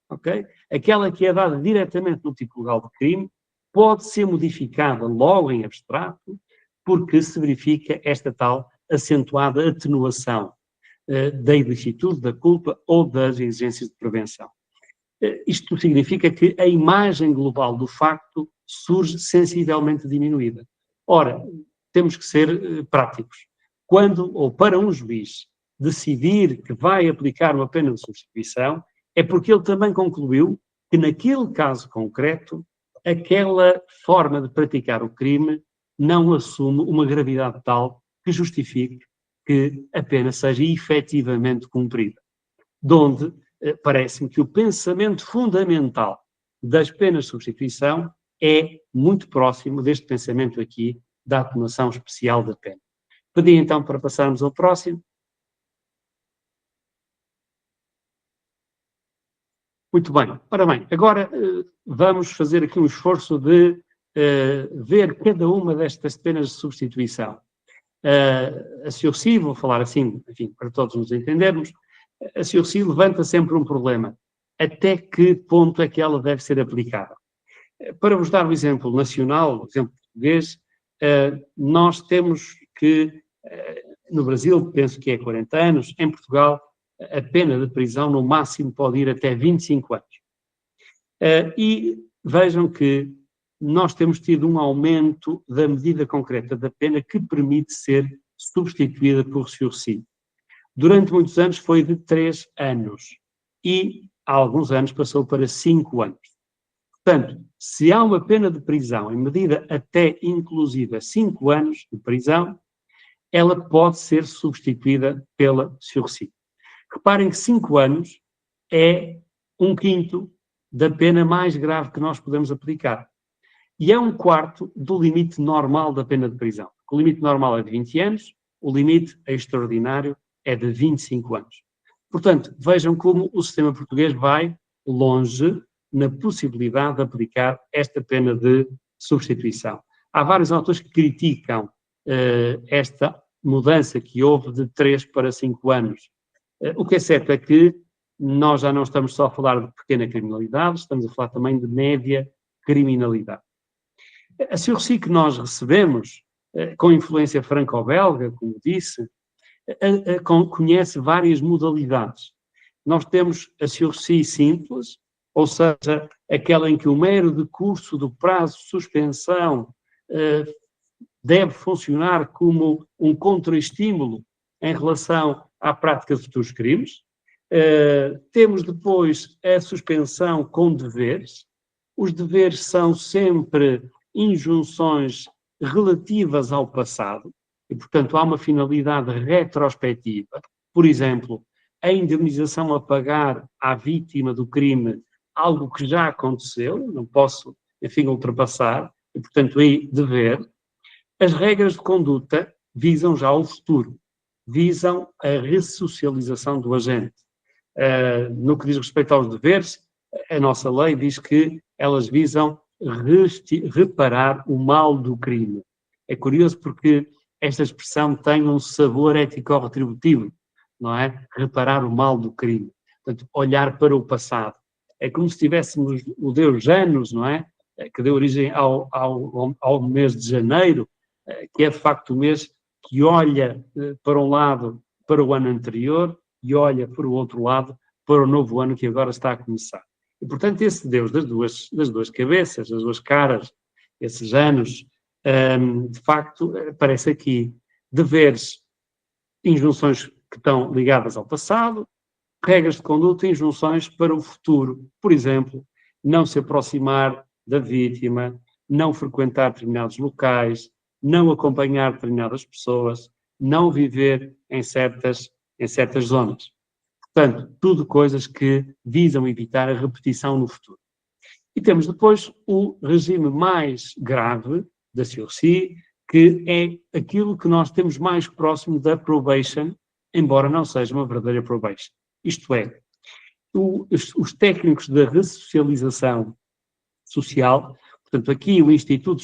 ok? Aquela que é dada diretamente no tipo legal de crime pode ser modificada logo em abstrato porque se verifica esta tal acentuada atenuação da ilicitude, da culpa ou das exigências de prevenção. Isto significa que a imagem global do facto surge sensivelmente diminuída. Ora, temos que ser práticos. Quando, ou para um juiz, decidir que vai aplicar uma pena de substituição, é porque ele também concluiu que naquele caso concreto, aquela forma de praticar o crime não assume uma gravidade tal que justifique que a pena seja efetivamente cumprida. Donde parece-me que o pensamento fundamental das penas de substituição é muito próximo deste pensamento aqui da atenuação especial da pena. Pedi então para passarmos ao próximo. Muito bem. Ora bem, agora vamos fazer aqui um esforço de ver cada uma destas penas de substituição. A Sursi, vou falar assim, enfim, para todos nos entendermos, a Sursi levanta sempre um problema. Até que ponto é que ela deve ser aplicada? Para vos dar um exemplo nacional, um exemplo português, nós temos que, no Brasil, penso que é 40 anos, em Portugal, a pena de prisão no máximo pode ir até 25 anos. E vejam que nós temos tido um aumento da medida concreta da pena que permite ser substituída por sursi. Durante muitos anos foi de 3 anos e há alguns anos passou para 5 anos. Portanto, se há uma pena de prisão em medida até inclusive 5 anos de prisão, ela pode ser substituída pela sursi. Reparem que 5 anos é 1/5 da pena mais grave que nós podemos aplicar. E é 1/4 do limite normal da pena de prisão. O limite normal é de 20 anos, o limite extraordinário é de 25 anos. Portanto, vejam como o sistema português vai longe na possibilidade de aplicar esta pena de substituição. Há vários autores que criticam esta mudança que houve de 3 para 5 anos. O que é certo é que nós já não estamos só a falar de pequena criminalidade, estamos a falar também de média criminalidade. A sursi que nós recebemos, com influência franco-belga, como disse, conhece várias modalidades. Nós temos a sursi simples, ou seja, aquela em que o mero decurso do prazo de suspensão deve funcionar como um contraestímulo em relação à prática de futuros crimes. Temos depois a suspensão com deveres. Os deveres são sempre injunções relativas ao passado e, portanto, há uma finalidade retrospectiva. Por exemplo, a indemnização a pagar à vítima do crime, algo que já aconteceu, não posso, enfim, ultrapassar, e, portanto, aí dever. As regras de conduta visam já o futuro, visam a ressocialização do agente. No que diz respeito aos deveres, a nossa lei diz que elas visam reparar o mal do crime. É curioso porque esta expressão tem um sabor ético-retributivo, não é? Reparar o mal do crime. Portanto, olhar para o passado. É como se tivéssemos o Deus Janus, não é? Que deu origem ao mês de janeiro, que é de facto o mês que olha para um lado para o ano anterior e olha para o outro lado para o novo ano que agora está a começar. E, portanto, esse Deus das duas cabeças, das duas caras, esses anos, de facto, aparece aqui deveres, injunções que estão ligadas ao passado, regras de conduta e injunções para o futuro. Por exemplo, não se aproximar da vítima, não frequentar determinados locais, não acompanhar determinadas pessoas, não viver em certas zonas. Portanto, tudo coisas que visam evitar a repetição no futuro. E temos depois o regime mais grave da COC, que é aquilo que nós temos mais próximo da probation, embora não seja uma verdadeira probation. Isto é, os técnicos da ressocialização social, portanto, aqui o Instituto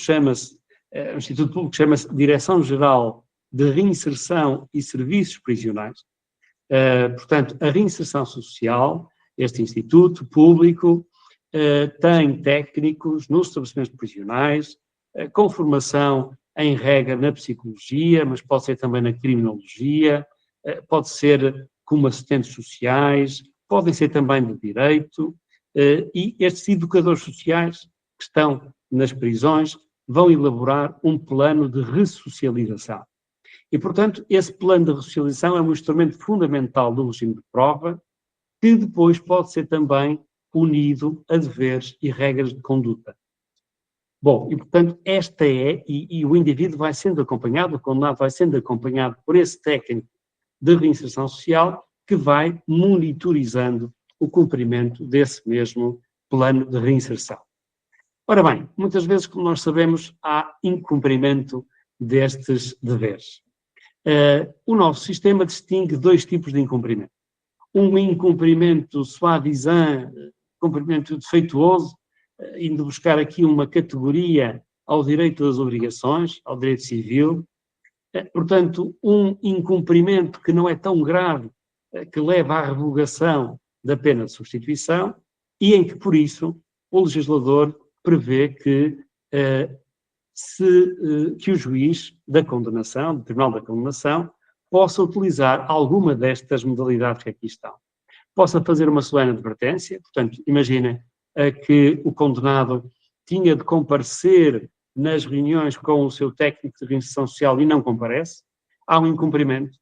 Público chama-se Direção-Geral de Reinserção e Serviços Prisionais. Portanto, a reinserção social, este Instituto Público, tem técnicos nos estabelecimentos prisionais, com formação em regra na psicologia, mas pode ser também na criminologia, pode ser como assistentes sociais, podem ser também de direito, e estes educadores sociais que estão nas prisões vão elaborar um plano de ressocialização. E, portanto, esse plano de ressocialização é um instrumento fundamental do regime de prova, que depois pode ser também unido a deveres e regras de conduta. Bom, e, portanto, esta e o indivíduo vai sendo acompanhado, o condenado vai sendo acompanhado por esse técnico de reinserção social que vai monitorizando o cumprimento desse mesmo plano de reinserção. Ora bem, muitas vezes, como nós sabemos, há incumprimento destes deveres. O nosso sistema distingue dois tipos de incumprimento. Um incumprimento soi-disant, cumprimento defeituoso, indo buscar aqui uma categoria ao direito das obrigações, ao direito civil. Portanto, um incumprimento que não é tão grave, que leva à revogação da pena de substituição e em que, por isso, o legislador prevê que que o juiz da condenação, do Tribunal da Condenação, possa utilizar alguma destas modalidades que aqui estão. Possa fazer uma solene advertência, portanto, imaginem que o condenado tinha de comparecer nas reuniões com o seu técnico de reinserção social e não comparece, há um incumprimento,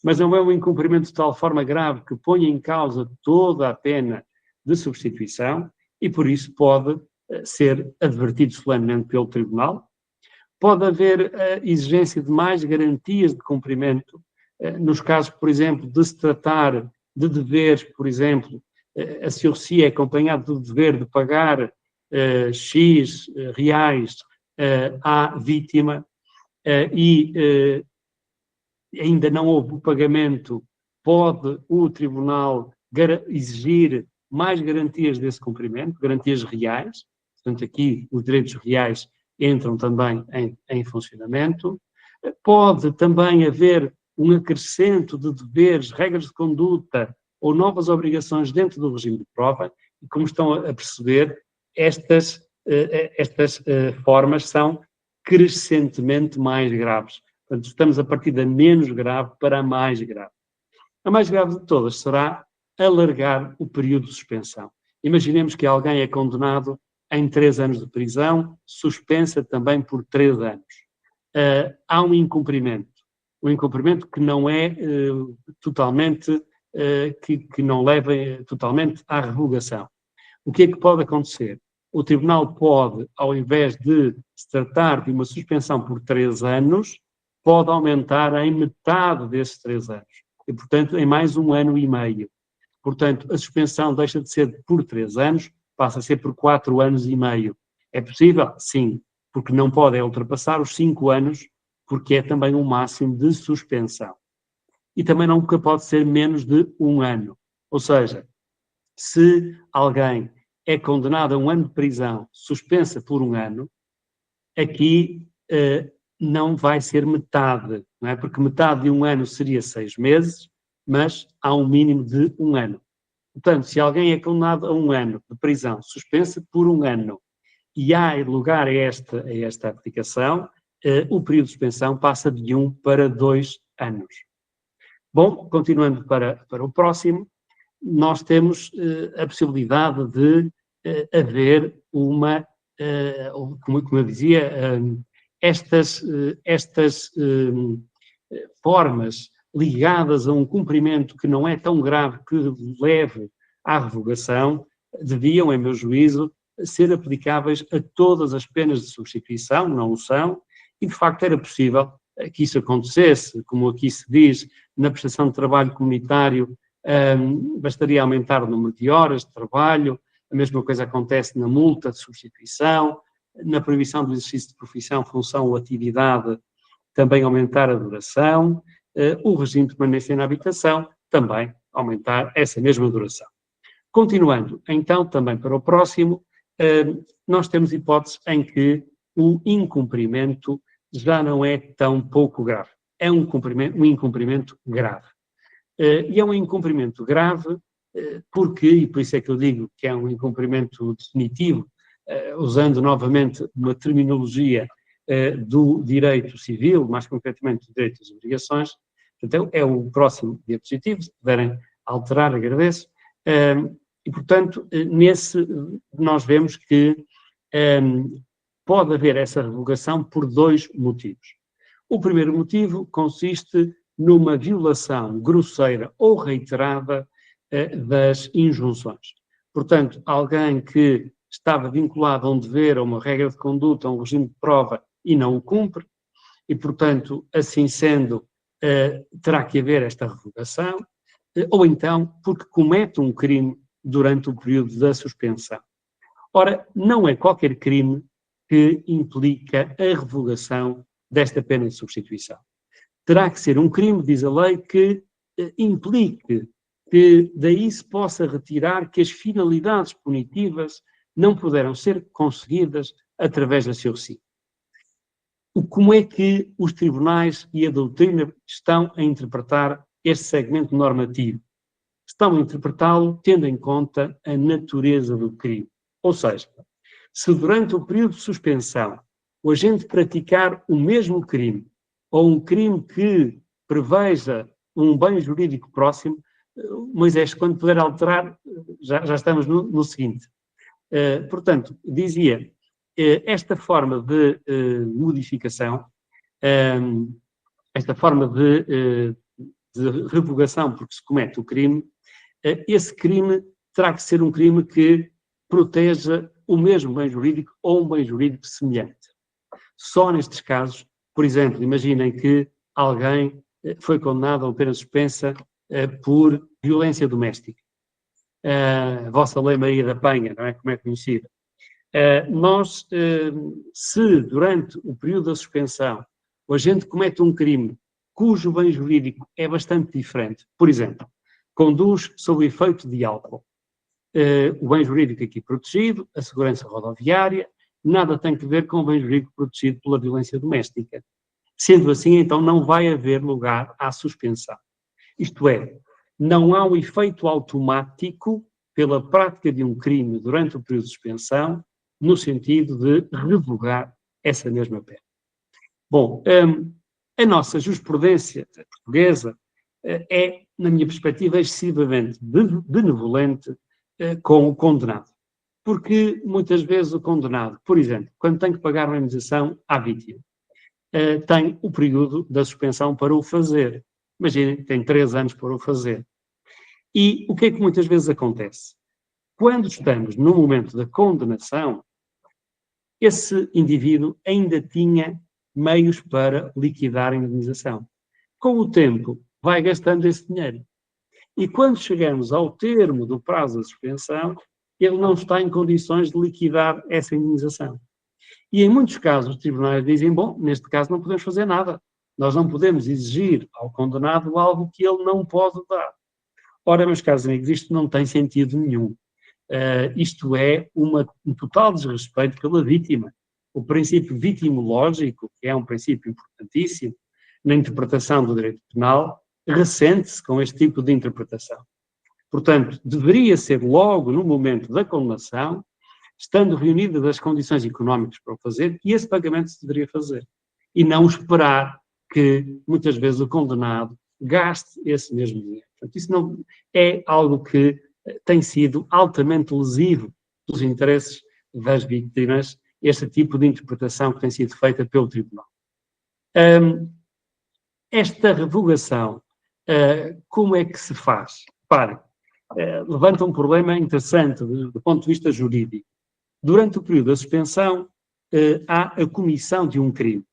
mas não é um incumprimento de tal forma grave que ponha em causa toda a pena de substituição e, por isso, pode ser advertido solenemente pelo Tribunal. Pode haver a exigência de mais garantias de cumprimento, nos casos, por exemplo, de se tratar de deveres, por exemplo, a COC é acompanhado do dever de pagar X reais à vítima e ainda não houve o pagamento, pode o Tribunal exigir mais garantias desse cumprimento, garantias reais, portanto aqui os direitos reais entram também em funcionamento. Pode também haver um acrescento de deveres, regras de conduta ou novas obrigações dentro do regime de prova e, como estão a perceber, estas formas são crescentemente mais graves. Portanto, estamos a partir da menos grave para a mais grave. A mais grave de todas será alargar o período de suspensão. Imaginemos que alguém é condenado em 3 anos de prisão, suspensa também por 3 anos. Há um incumprimento que não é totalmente, que não leva totalmente à revogação. O que é que pode acontecer? O Tribunal pode, ao invés de se tratar de uma suspensão por 3 anos, pode aumentar em metade desses 3 anos. e, portanto, em mais 1 ano e meio. Portanto, a suspensão deixa de ser por 3 anos, passa a ser por 4 anos e meio. É possível? Sim, porque não pode ultrapassar os 5 anos, porque é também um máximo de suspensão. E também nunca pode ser menos de 1 ano. Ou seja, se alguém é condenado a 1 ano de prisão, suspensa por 1 ano, aqui não vai ser metade, não é? Porque metade de 1 ano seria 6 meses, mas há um mínimo de 1 ano. Portanto, se alguém é condenado a 1 ano de prisão, suspensa por 1 ano, e há lugar a esta aplicação, o período de suspensão passa de 1 para 2 anos. Bom, continuando para o próximo, nós temos a possibilidade de haver uma, como eu dizia, estas formas ligadas a um cumprimento que não é tão grave que leve à revogação, deviam, em meu juízo, ser aplicáveis a todas as penas de substituição, não o são, e de facto era possível que isso acontecesse, como aqui se diz, na prestação de trabalho comunitário, bastaria aumentar o número de horas de trabalho, a mesma coisa acontece na multa de substituição, na proibição do exercício de profissão, função ou atividade, também aumentar a duração, o regime de permanência na habitação, também aumentar essa mesma duração. Continuando, então, também para o próximo, nós temos hipóteses em que o incumprimento já não é tão pouco grave. É um incumprimento grave. E é um incumprimento grave porque, e por isso é que eu digo que é um incumprimento definitivo, usando novamente uma terminologia do direito civil, mais concretamente do direito das obrigações. Então, é o próximo diapositivo, se puderem alterar, agradeço. E, portanto, nós vemos que pode haver essa revogação por 2 motivos. O primeiro motivo consiste numa violação grosseira ou reiterada das injunções. Portanto, alguém que estava vinculado a um dever, a uma regra de conduta, a um regime de prova e não o cumpre, e, portanto, assim sendo, terá que haver esta revogação, ou então porque comete um crime durante o período da suspensão. Ora, não é qualquer crime que implica a revogação desta pena de substituição. Terá que ser um crime, diz a lei, que implique que daí se possa retirar que as finalidades punitivas não puderam ser conseguidas através da seu recinto. Como é que os tribunais e a doutrina estão a interpretar este segmento normativo? Estão a interpretá-lo tendo em conta a natureza do crime. Ou seja, se durante o período de suspensão o agente praticar o mesmo crime ou um crime que preveja um bem jurídico próximo, Moisés, quando puder alterar, já estamos no seguinte. Portanto, dizia, esta forma de modificação, esta forma de revogação porque se comete o crime, esse crime terá que ser um crime que proteja o mesmo bem jurídico ou um bem jurídico semelhante. Só nestes casos, por exemplo, imaginem que alguém foi condenado a uma pena suspensa por violência doméstica. A vossa lei Maria da Penha, não é? Como é conhecida. Se durante o período da suspensão o agente comete um crime cujo bem jurídico é bastante diferente, por exemplo, conduz sob o efeito de álcool, o bem jurídico aqui protegido, a segurança rodoviária, nada tem que ver com o bem jurídico protegido pela violência doméstica. Sendo assim, então, não vai haver lugar à suspensão. Isto é, não há um efeito automático pela prática de um crime durante o período de suspensão, no sentido de revogar essa mesma pena. Bom, a nossa jurisprudência portuguesa é, na minha perspectiva, excessivamente benevolente com o condenado. Porque muitas vezes o condenado, por exemplo, quando tem que pagar uma indenização à vítima, tem o período da suspensão para o fazer. Imaginem, tem 3 anos para o fazer. E o que é que muitas vezes acontece? Quando estamos no momento da condenação, esse indivíduo ainda tinha meios para liquidar a indenização. Com o tempo, vai gastando esse dinheiro. E quando chegamos ao termo do prazo da suspensão, ele não está em condições de liquidar essa indenização. E em muitos casos os tribunais dizem, bom, neste caso não podemos fazer nada. Nós não podemos exigir ao condenado algo que ele não pode dar. Ora, meus caros amigos, isto não tem sentido nenhum. Isto é um total desrespeito pela vítima. O princípio vitimológico, que é um princípio importantíssimo na interpretação do direito penal, ressente-se com este tipo de interpretação. Portanto, deveria ser logo no momento da condenação, estando reunidas as condições económicas para o fazer, que esse pagamento se deveria fazer. E não esperar que, muitas vezes, o condenado gaste esse mesmo dinheiro. Portanto, isso não é algo que tem sido altamente lesivo dos interesses das vítimas, este tipo de interpretação que tem sido feita pelo Tribunal. Esta revogação, como é que se faz? Reparem, levanta um problema interessante do ponto de vista jurídico. Durante o período da suspensão, há a comissão de um crime.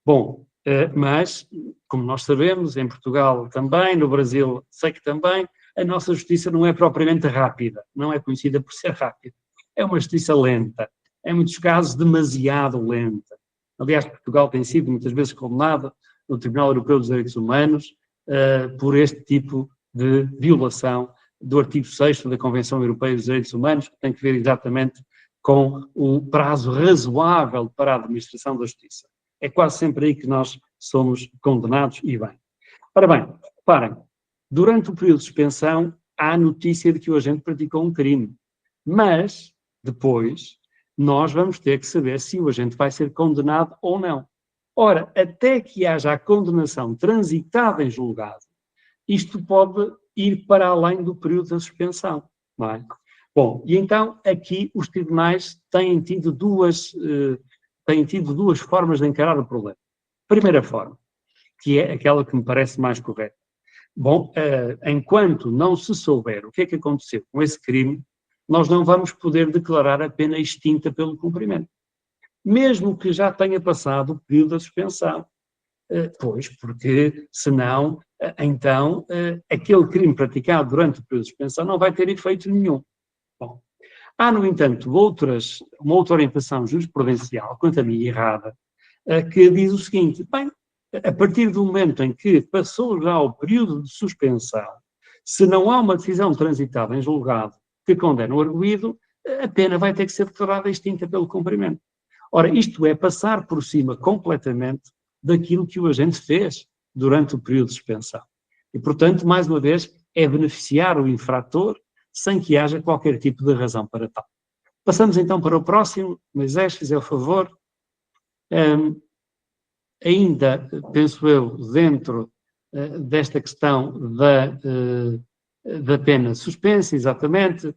Bom, mas, como nós sabemos, em Portugal também, no Brasil sei que também, a nossa justiça não é propriamente rápida, não é conhecida por ser rápida. É uma justiça lenta, em muitos casos demasiado lenta. Aliás, Portugal tem sido muitas vezes condenado no Tribunal Europeu dos Direitos Humanos por este tipo de violação do artigo 6º da Convenção Europeia dos Direitos Humanos, que tem que ver exatamente com o prazo razoável para a administração da justiça. É quase sempre aí que nós somos condenados e bem. Ora bem, reparem, durante o período de suspensão há a notícia de que o agente praticou um crime, mas depois nós vamos ter que saber se o agente vai ser condenado ou não. Ora, até que haja a condenação transitada em julgado, isto pode ir para além do período da suspensão, não é? Bom, e então aqui os tribunais têm tido duas formas de encarar o problema. Primeira forma, que é aquela que me parece mais correta. Bom, enquanto não se souber o que é que aconteceu com esse crime, nós não vamos poder declarar a pena extinta pelo cumprimento. Mesmo que já tenha passado o período da suspensão. Pois, porque senão, então, aquele crime praticado durante o período de suspensão não vai ter efeito nenhum. Bom, há, no entanto, uma outra orientação jurisprudencial, quanto a mim errada, que diz o seguinte, bem, a partir do momento em que passou já o período de suspensão, se não há uma decisão transitada em julgado que condena o arguido, a pena vai ter que ser declarada extinta pelo cumprimento. Ora, isto é passar por cima completamente daquilo que o agente fez durante o período de suspensão. E, portanto, mais uma vez, é beneficiar o infrator sem que haja qualquer tipo de razão para tal. Passamos então para o próximo. Moisés, fizer o favor. Ainda, penso eu, dentro desta questão da pena suspensa, exatamente,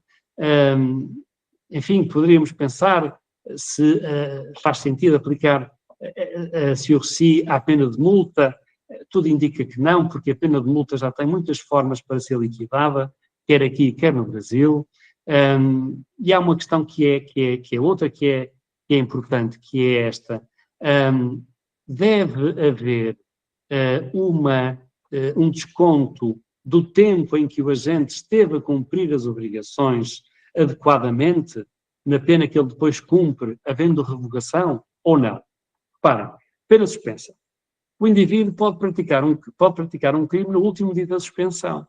enfim, poderíamos pensar se faz sentido aplicar se o reci à pena de multa. Tudo indica que não, porque a pena de multa já tem muitas formas para ser liquidada, quer aqui, quer no Brasil. E há uma questão que é outra que é importante, que é esta. Deve haver um desconto do tempo em que o agente esteve a cumprir as obrigações adequadamente, na pena que ele depois cumpre, havendo revogação ou não. Reparem, pena suspensa. O indivíduo pode praticar um crime no último dia da suspensão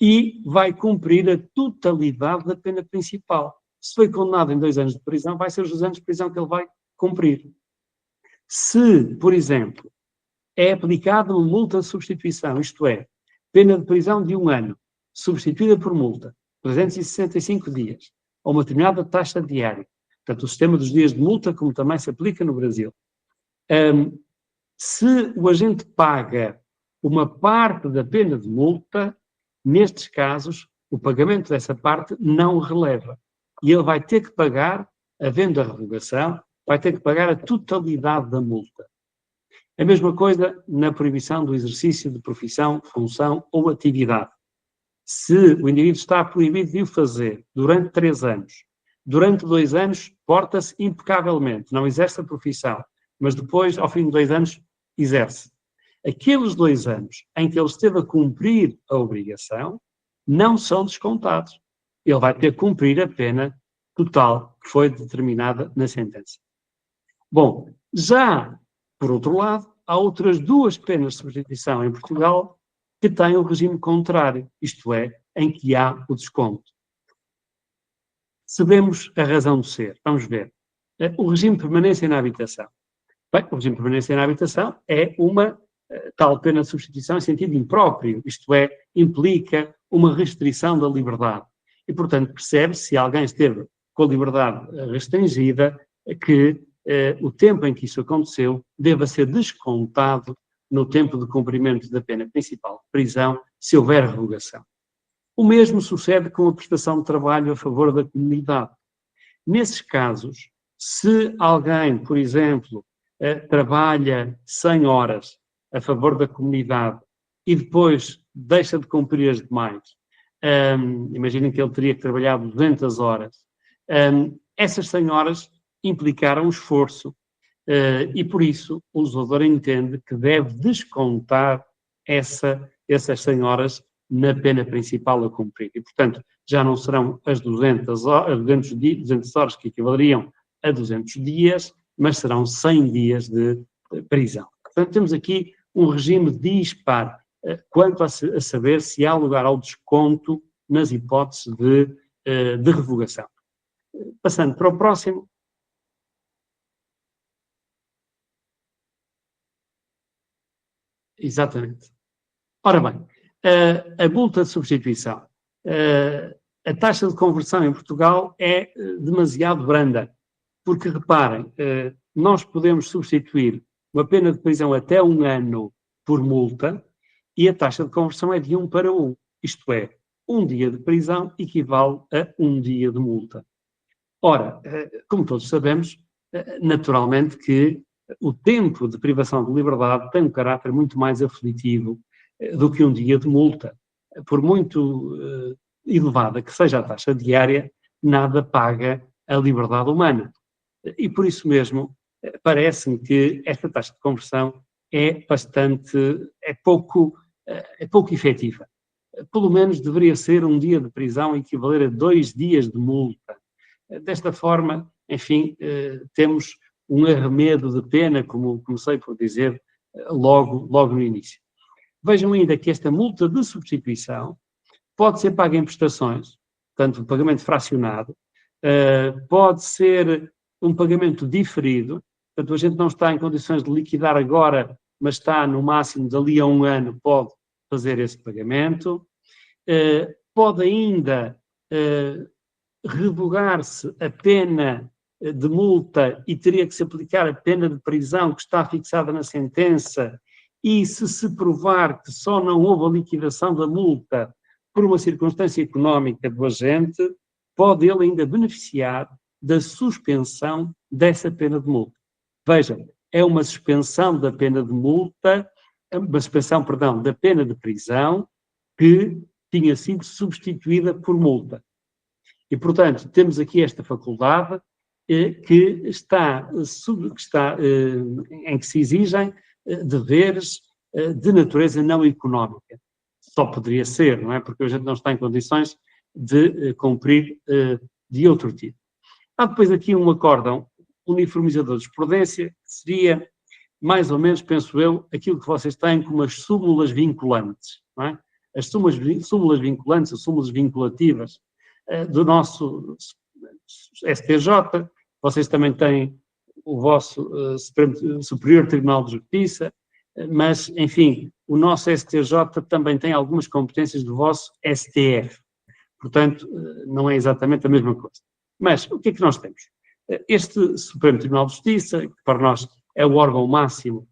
e vai cumprir a totalidade da pena principal. Se foi condenado em 2 anos de prisão, vai ser os 2 anos de prisão que ele vai cumprir. Se, por exemplo, é aplicada uma multa de substituição, isto é, pena de prisão de 1 ano, substituída por multa, 365 dias, a uma determinada taxa diária, portanto, o sistema dos dias de multa, como também se aplica no Brasil, se o agente paga uma parte da pena de multa, nestes casos, o pagamento dessa parte não releva. E ele vai ter que pagar, havendo a revogação, vai ter que pagar a totalidade da multa. A mesma coisa na proibição do exercício de profissão, função ou atividade. Se o indivíduo está proibido de o fazer durante 3 anos, durante 2 anos porta-se impecavelmente, não exerce a profissão, mas depois, ao fim de 2 anos, exerce. aqueles 2 anos em que ele esteve a cumprir a obrigação não são descontados. Ele vai ter que cumprir a pena total que foi determinada na sentença. Bom, já, por outro lado, há outras 2 penas de substituição em Portugal que têm um regime contrário, isto é, em que há o desconto. Sabemos a razão de ser. Vamos ver. O regime de permanência na habitação. Bem, o regime de permanência na habitação é uma tal pena de substituição em sentido impróprio, isto é, implica uma restrição da liberdade. E, portanto, percebe-se, se alguém esteve com a liberdade restringida, que o tempo em que isso aconteceu deva ser descontado no tempo de cumprimento da pena principal de prisão, se houver revogação. O mesmo sucede com a prestação de trabalho a favor da comunidade. Nesses casos, se alguém, por exemplo, trabalha 100 horas a favor da comunidade e depois deixa de cumprir as demais, imaginem que ele teria que trabalhar 200 horas, essas 100 horas implicaram um esforço e, por isso, o legislador entende que deve descontar essas 100 horas na pena principal a cumprir. E, portanto, já não serão as 200 horas que equivaleriam a 200 dias, mas serão 100 dias de prisão. Portanto, temos aqui um regime dispar quanto a saber se há lugar ao desconto nas hipóteses de revogação. Passando para o próximo. Exatamente. Ora bem, a multa de substituição. A taxa de conversão em Portugal é demasiado branda, porque, reparem, nós podemos substituir uma pena de prisão até 1 ano por multa e a taxa de conversão é de 1 para 1. Isto é, 1 dia de prisão equivale a 1 dia de multa. Ora, como todos sabemos, naturalmente que o tempo de privação de liberdade tem um caráter muito mais aflitivo do que 1 dia de multa. Por muito elevada que seja a taxa diária, nada paga a liberdade humana. E por isso mesmo, parece-me que esta taxa de conversão é pouco efetiva. Pelo menos deveria ser 1 dia de prisão equivaler a 2 dias de multa. Desta forma, enfim, temos um arremedo de pena, como comecei por dizer logo no início. Vejam ainda que esta multa de substituição pode ser paga em prestações, portanto, um pagamento fracionado, pode ser um pagamento diferido, portanto, a gente não está em condições de liquidar agora, mas está no máximo dali a 1 ano, pode fazer esse pagamento, pode ainda revogar-se a pena de multa e teria que se aplicar a pena de prisão que está fixada na sentença e se provar que só não houve a liquidação da multa por uma circunstância económica do agente, pode ele ainda beneficiar da suspensão dessa pena de multa. Vejam, é uma suspensão da pena de multa, uma suspensão, perdão, da pena de prisão que tinha sido substituída por multa. E, portanto, temos aqui esta faculdade em que se exigem deveres de natureza não económica. Só poderia ser, não é? Porque a gente não está em condições de cumprir de outro tipo. Há depois aqui um acórdão uniformizador de jurisprudência, que seria, mais ou menos, penso eu, aquilo que vocês têm como as súmulas vinculantes, não é? As súmulas vinculantes, as súmulas vinculativas do nosso STJ, vocês também têm o vosso Superior Tribunal de Justiça, mas, enfim, o nosso STJ também tem algumas competências do vosso STF. Portanto, não é exatamente a mesma coisa. Mas o que é que nós temos? Este Supremo Tribunal de Justiça, que para nós é o órgão máximo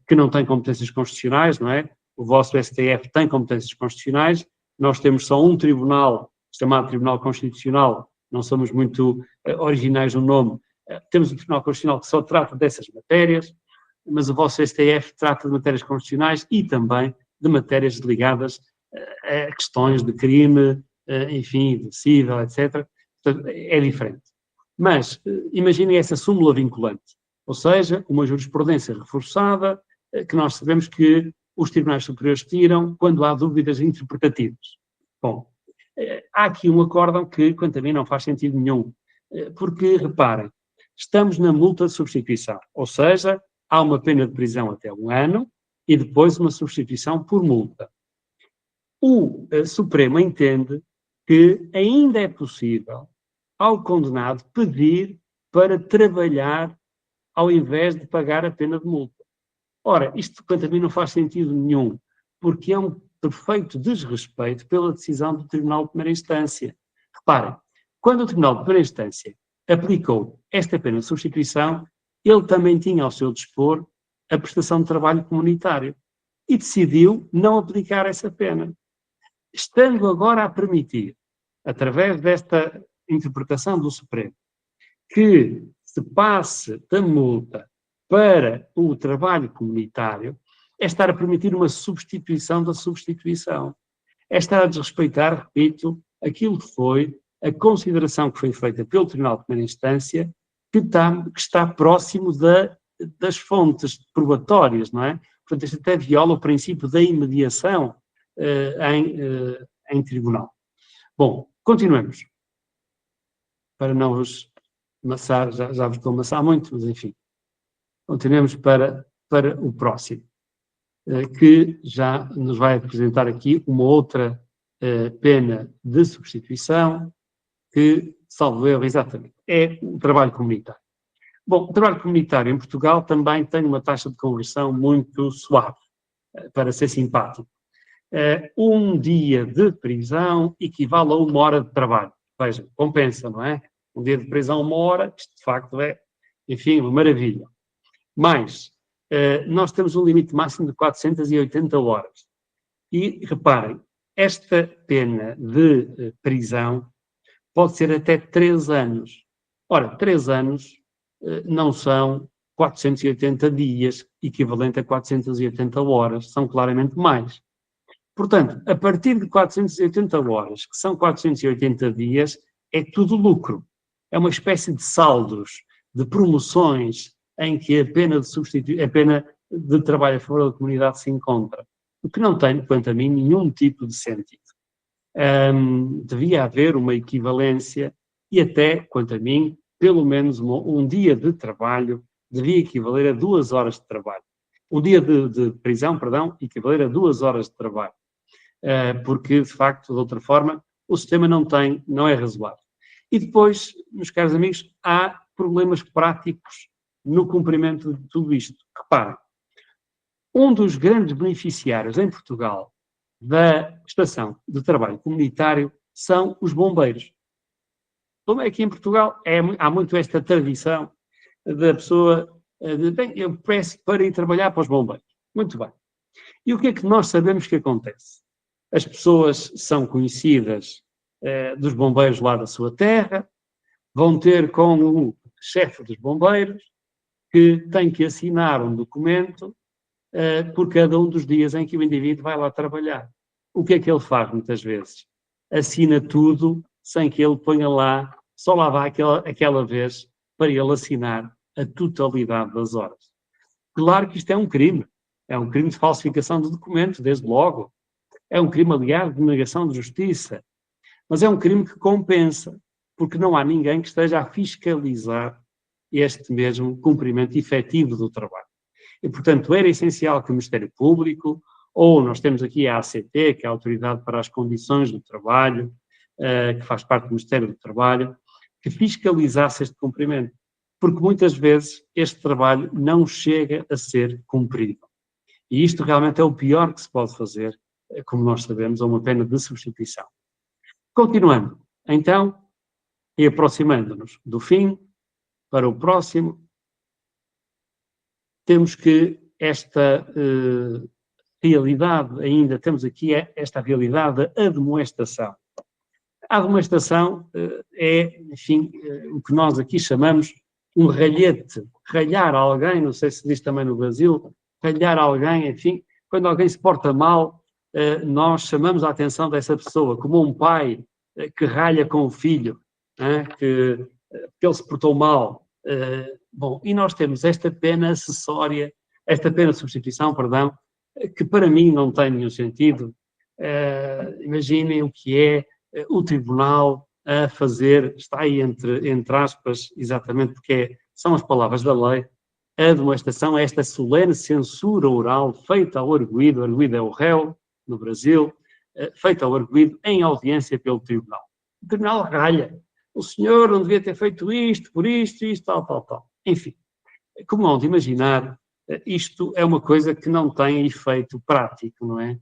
que não tem competências constitucionais, não é? O vosso STF tem competências constitucionais, nós temos só um tribunal, chamado Tribunal Constitucional, não somos muito originais no nome, temos um Tribunal Constitucional que só trata dessas matérias, mas o vosso STF trata de matérias constitucionais e também de matérias ligadas a questões de crime, enfim, de cível, etc. Portanto, é diferente. Mas imaginem essa súmula vinculante, ou seja, uma jurisprudência reforçada que nós sabemos que os tribunais superiores tiram quando há dúvidas interpretativas. Bom, há aqui um acórdão que, quanto a mim, não faz sentido nenhum, porque, reparem, estamos na multa de substituição, ou seja, há uma pena de prisão até 1 ano e depois uma substituição por multa. O Supremo entende que ainda é possível ao condenado pedir para trabalhar ao invés de pagar a pena de multa. Ora, isto, quanto a mim, não faz sentido nenhum, porque é um perfeito desrespeito pela decisão do Tribunal de Primeira Instância. Reparem, quando o Tribunal de Primeira Instância aplicou esta pena de substituição, ele também tinha ao seu dispor a prestação de trabalho comunitário e decidiu não aplicar essa pena. Estando agora a permitir, através desta interpretação do Supremo, que se passe da multa para o trabalho comunitário, é estar a permitir uma substituição da substituição. É estar a desrespeitar, repito, aquilo que foi a consideração que foi feita pelo Tribunal de Primeira Instância, que está próximo das fontes probatórias, não é? Portanto, isto até viola o princípio da imediação em tribunal. Bom, continuemos. Para não vos amassar, já vos estou a amassar muito, mas enfim. Continuemos para o próximo, que já nos vai apresentar aqui uma outra pena de substituição, que, salvo erro, exatamente, é o trabalho comunitário. Bom, o trabalho comunitário em Portugal também tem uma taxa de conversão muito suave, para ser simpático. 1 dia de prisão equivale a 1 hora de trabalho. Veja, compensa, não é? 1 dia de prisão, 1 hora, isto de facto é, enfim, uma maravilha. Mas nós temos um limite máximo de 480 horas. E, reparem, esta pena de prisão pode ser até 3 anos. Ora, 3 anos não são 480 dias, equivalente a 480 horas, são claramente mais. Portanto, a partir de 480 horas, que são 480 dias, é tudo lucro. É uma espécie de saldos, de promoções em que a pena de trabalho a favor da comunidade se encontra. O que não tem, quanto a mim, nenhum tipo de sentido. Devia haver uma equivalência e até, quanto a mim, pelo menos um dia de trabalho devia equivaler a 2 horas de trabalho. Um dia de prisão, perdão, equivaler a 2 horas de trabalho. Porque, de facto, de outra forma, o sistema não é razoável. E depois, meus caros amigos, há problemas práticos no cumprimento de tudo isto. Reparem, um dos grandes beneficiários em Portugal da prestação de trabalho comunitário são os bombeiros. Como é que em Portugal há muito esta tradição da pessoa bem, eu peço para ir trabalhar para os bombeiros. Muito bem. E o que é que nós sabemos que acontece? As pessoas são conhecidas dos bombeiros lá da sua terra, vão ter com o chefe dos bombeiros, que tem que assinar um documento por cada um dos dias em que o indivíduo vai lá trabalhar. O que é que ele faz muitas vezes? Assina tudo sem que ele ponha lá, só lá vá aquela vez para ele assinar a totalidade das horas. Claro que isto é um crime de falsificação de documento, desde logo. É um crime, aliás, de negação de justiça. Mas é um crime que compensa, porque não há ninguém que esteja a fiscalizar este mesmo cumprimento efetivo do trabalho. E, portanto, era essencial que o Ministério Público, ou nós temos aqui a ACT, que é a Autoridade para as Condições do Trabalho, que faz parte do Ministério do Trabalho, que fiscalizasse este cumprimento. Porque muitas vezes este trabalho não chega a ser cumprido. E isto realmente é o pior que se pode fazer, como nós sabemos, a uma pena de substituição. Continuando, então, e aproximando-nos do fim, para o próximo, temos que esta realidade, ainda temos aqui esta realidade da admoestação. A admoestação é, enfim, o que nós aqui chamamos um ralhete, ralhar alguém, não sei se diz também no Brasil, ralhar alguém, enfim, quando alguém se porta mal, nós chamamos a atenção dessa pessoa, como um pai que ralha com o filho, que ele se portou mal. Bom, e nós temos esta pena acessória esta pena de substituição, perdão, que para mim não tem nenhum sentido. Imaginem o que é o tribunal a fazer, está aí entre aspas, exatamente porque são as palavras da lei, a demonstração é esta solene censura oral feita ao arguido é o réu no Brasil, feita ao arguido em audiência pelo tribunal. O tribunal ralha, o senhor não devia ter feito isto, por isto, tal. Enfim, como hão de imaginar, isto é uma coisa que não tem efeito prático, não é?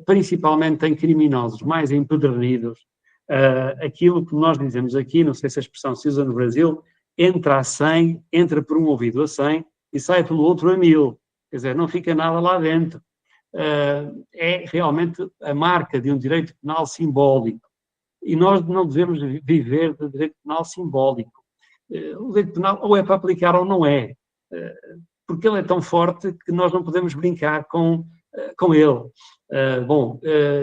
Principalmente em criminosos mais empedernidos, aquilo que nós dizemos aqui, não sei se a expressão se usa no Brasil, entra a 100, entra por um ouvido a 100 e sai pelo outro a 1000. Quer dizer, não fica nada lá dentro. É realmente a marca de um direito penal simbólico. E nós não devemos viver de direito penal simbólico. O direito penal ou é para aplicar ou não é. Porque ele é tão forte que nós não podemos brincar com ele.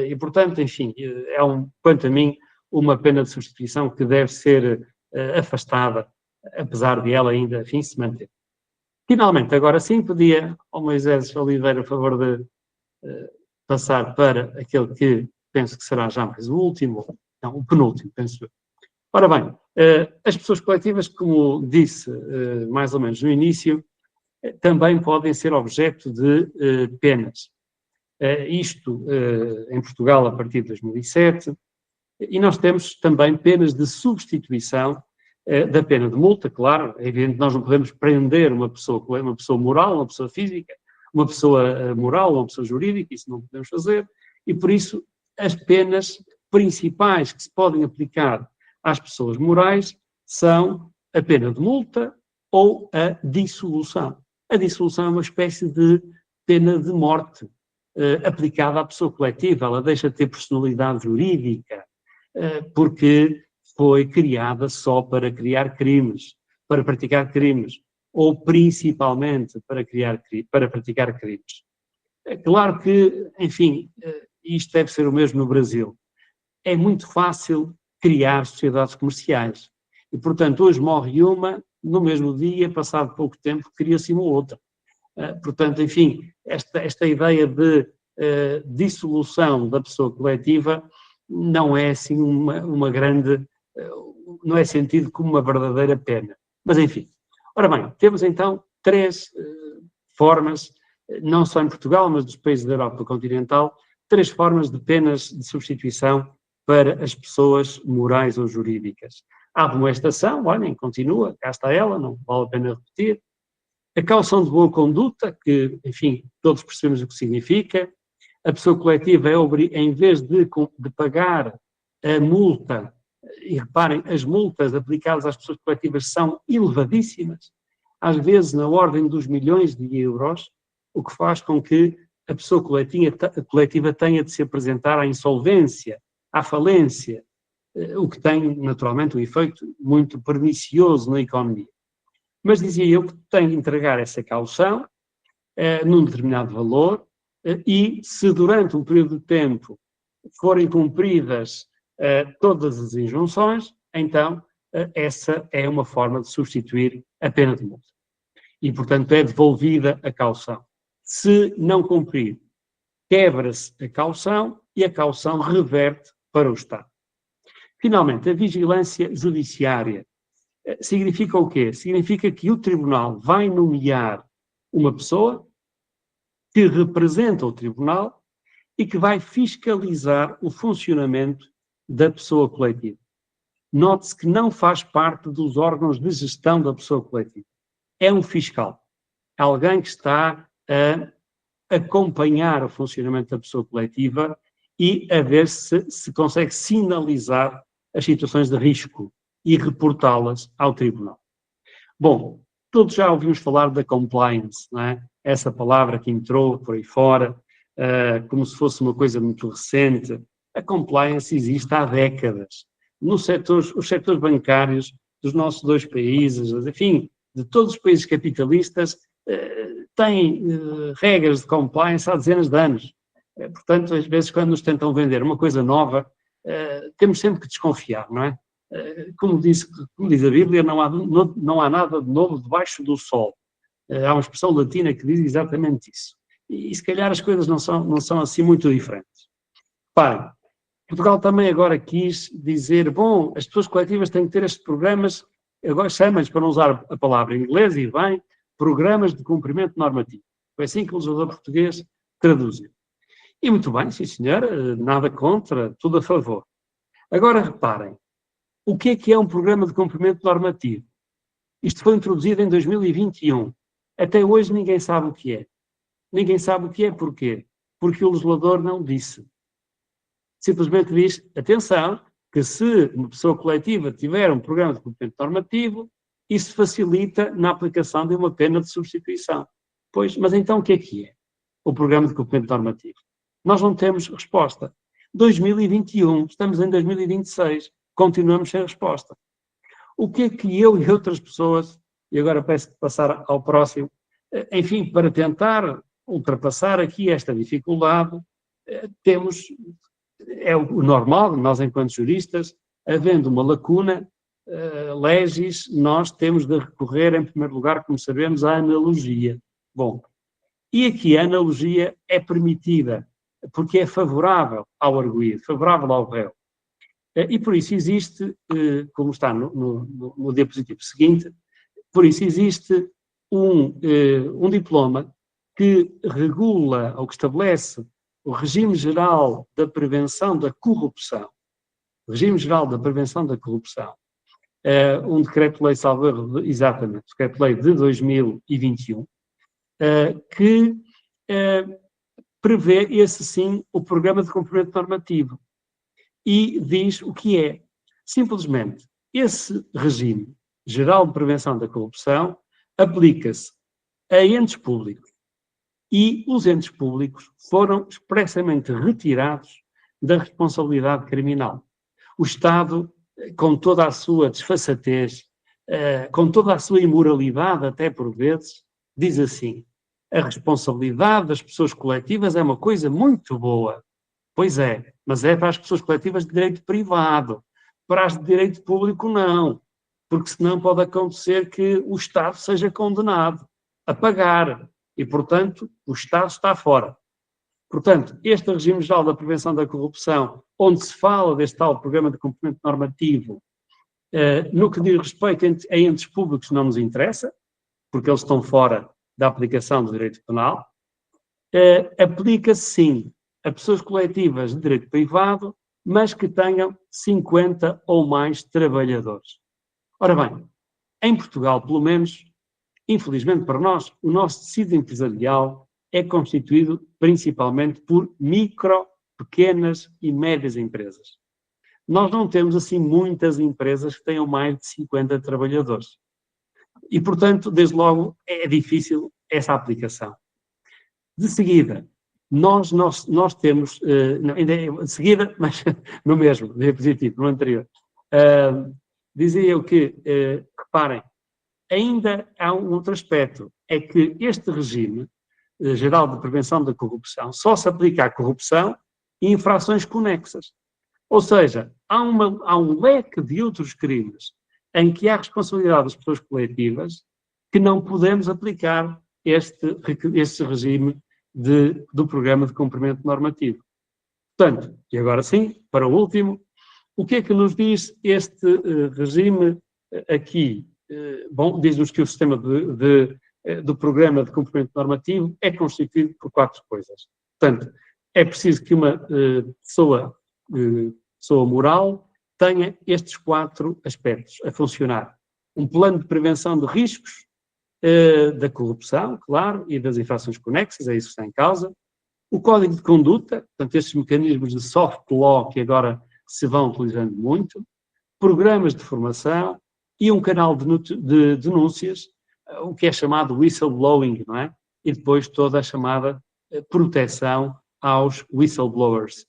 E portanto, enfim, quanto a mim, uma pena de substituição que deve ser afastada, apesar de ela ainda, enfim, se manter. Finalmente, agora sim, pedia ao Moisés Oliveira a favor de passar para aquele que penso que será já mais o último, não, o penúltimo, penso eu. Ora bem, as pessoas coletivas, como disse mais ou menos no início, também podem ser objeto de penas. Isto em Portugal a partir de 2007, e nós temos também penas de substituição da pena de multa, claro, é evidente que nós não podemos prender uma pessoa moral, uma pessoa física, uma pessoa moral, uma pessoa jurídica, isso não podemos fazer, e por isso as penas principais que se podem aplicar às pessoas morais são a pena de multa ou a dissolução. A dissolução é uma espécie de pena de morte aplicada à pessoa coletiva, ela deixa de ter personalidade jurídica, porque foi criada só para criar crimes, para praticar crimes, ou principalmente para praticar crimes. É claro que, enfim, isto deve ser o mesmo no Brasil. É muito fácil criar sociedades comerciais. E, portanto, hoje morre uma, no mesmo dia, passado pouco tempo, cria-se uma outra. Portanto, enfim, esta ideia de dissolução da pessoa coletiva não é assim uma grande, não é sentido como uma verdadeira pena. Mas, enfim. Ora bem, temos então 3 formas, não só em Portugal, mas dos países da Europa continental, 3 formas de penas de substituição para as pessoas morais ou jurídicas. A amoestação, olhem, continua, cá está ela, não vale a pena repetir. A caução de boa conduta, que, enfim, todos percebemos o que significa. A pessoa coletiva em vez de pagar a multa, e reparem, as multas aplicadas às pessoas coletivas são elevadíssimas, às vezes na ordem dos milhões de euros, o que faz com que a pessoa coletiva tenha de se apresentar à insolvência, à falência, o que tem, naturalmente, um efeito muito pernicioso na economia. Mas dizia eu que tem de entregar essa caução num determinado valor e se durante um período de tempo forem cumpridas todas as injunções, então essa é uma forma de substituir a pena de multa. E, portanto, é devolvida a caução. Se não cumprir, quebra-se a caução e a caução reverte para o Estado. Finalmente, a vigilância judiciária significa o quê? Significa que o Tribunal vai nomear uma pessoa que representa o Tribunal e que vai fiscalizar o funcionamento da pessoa coletiva. Note-se que não faz parte dos órgãos de gestão da pessoa coletiva. É um fiscal. Alguém que está a acompanhar o funcionamento da pessoa coletiva e a ver se consegue sinalizar as situações de risco e reportá-las ao Tribunal. Bom, todos já ouvimos falar da compliance, não é? Essa palavra que entrou por aí fora, como se fosse uma coisa muito recente. A compliance existe há décadas. Os setores bancários dos nossos 2 países, enfim, de todos os países capitalistas, têm regras de compliance há dezenas de anos. Portanto, às vezes, quando nos tentam vender uma coisa nova, temos sempre que desconfiar, não é? Como diz a Bíblia, não há nada de novo debaixo do sol. Há uma expressão latina que diz exatamente isso. E se calhar as coisas não são assim muito diferentes. Reparem, Portugal também agora quis dizer, bom, as pessoas coletivas têm que ter estes programas, agora chama-lhes, para não usar a palavra em inglês, e bem, programas de cumprimento normativo. Foi assim que o legislador português traduziu. E muito bem, sim senhor, nada contra, tudo a favor. Agora reparem, o que é um programa de cumprimento normativo? Isto foi introduzido em 2021. Até hoje ninguém sabe o que é. Ninguém sabe o que é, porquê? Porque o legislador não disse. Simplesmente diz, atenção, que se uma pessoa coletiva tiver um programa de cumprimento normativo, isso facilita na aplicação de uma pena de substituição. Pois, mas então o que é o programa de cumprimento normativo? Nós não temos resposta. 2021, estamos em 2026, continuamos sem resposta. O que é que eu e outras pessoas, e agora peço de passar ao próximo, enfim, para tentar ultrapassar aqui esta dificuldade, temos, é o normal, nós enquanto juristas, havendo uma lacuna, legis, nós temos de recorrer, em primeiro lugar, como sabemos, à analogia. Bom, e aqui a analogia é permitida, porque é favorável ao arguido, favorável ao réu. E por isso existe, como está no diapositivo seguinte, por isso existe um diploma que regula ou que estabelece o regime geral da prevenção da corrupção. O regime geral da prevenção da corrupção. Um decreto-lei, salvo erro, exatamente, decreto-lei de 2021, que prevê, esse sim, o programa de cumprimento normativo. E diz o que é. Simplesmente, esse regime geral de prevenção da corrupção aplica-se a entes públicos. E os entes públicos foram expressamente retirados da responsabilidade criminal. O Estado, com toda a sua desfaçatez, com toda a sua imoralidade, até por vezes, diz assim, a responsabilidade das pessoas coletivas é uma coisa muito boa. Pois é, mas é para as pessoas coletivas de direito privado. Para as de direito público, não. Porque senão pode acontecer que o Estado seja condenado a pagar. E, portanto, o Estado está fora. Portanto, este regime geral da prevenção da corrupção, onde se fala deste tal programa de cumprimento normativo, no que diz respeito a entes públicos não nos interessa, porque eles estão fora da aplicação do direito penal, aplica-se sim a pessoas coletivas de direito privado, mas que tenham 50 ou mais trabalhadores. Ora bem, em Portugal, pelo menos, infelizmente para nós, o nosso tecido empresarial é constituído principalmente por micro, pequenas e médias empresas. Nós não temos assim muitas empresas que tenham mais de 50 trabalhadores. E, portanto, desde logo, é difícil essa aplicação. De seguida, nós temos, ainda é de seguida, mas no mesmo, diapositivo, no anterior, dizia eu que, reparem, ainda há um outro aspecto, é que este regime geral de prevenção da corrupção só se aplica à corrupção e infrações conexas. Ou seja, há um leque de outros crimes em que há responsabilidade das pessoas coletivas que não podemos aplicar este regime do programa de cumprimento normativo. Portanto, e agora sim, para o último, o que é que nos diz este regime aqui? Bom, diz-nos que o sistema do programa de cumprimento normativo é constituído por 4 coisas. Portanto, é preciso que uma pessoa moral tenha estes 4 aspectos a funcionar. Um plano de prevenção de riscos da corrupção, claro, e das infrações conexas, é isso que está em causa. O código de conduta, portanto, estes mecanismos de soft law que agora se vão utilizando muito, programas de formação e um canal de denúncias, o que é chamado whistleblowing, não é? E depois toda a chamada proteção aos whistleblowers,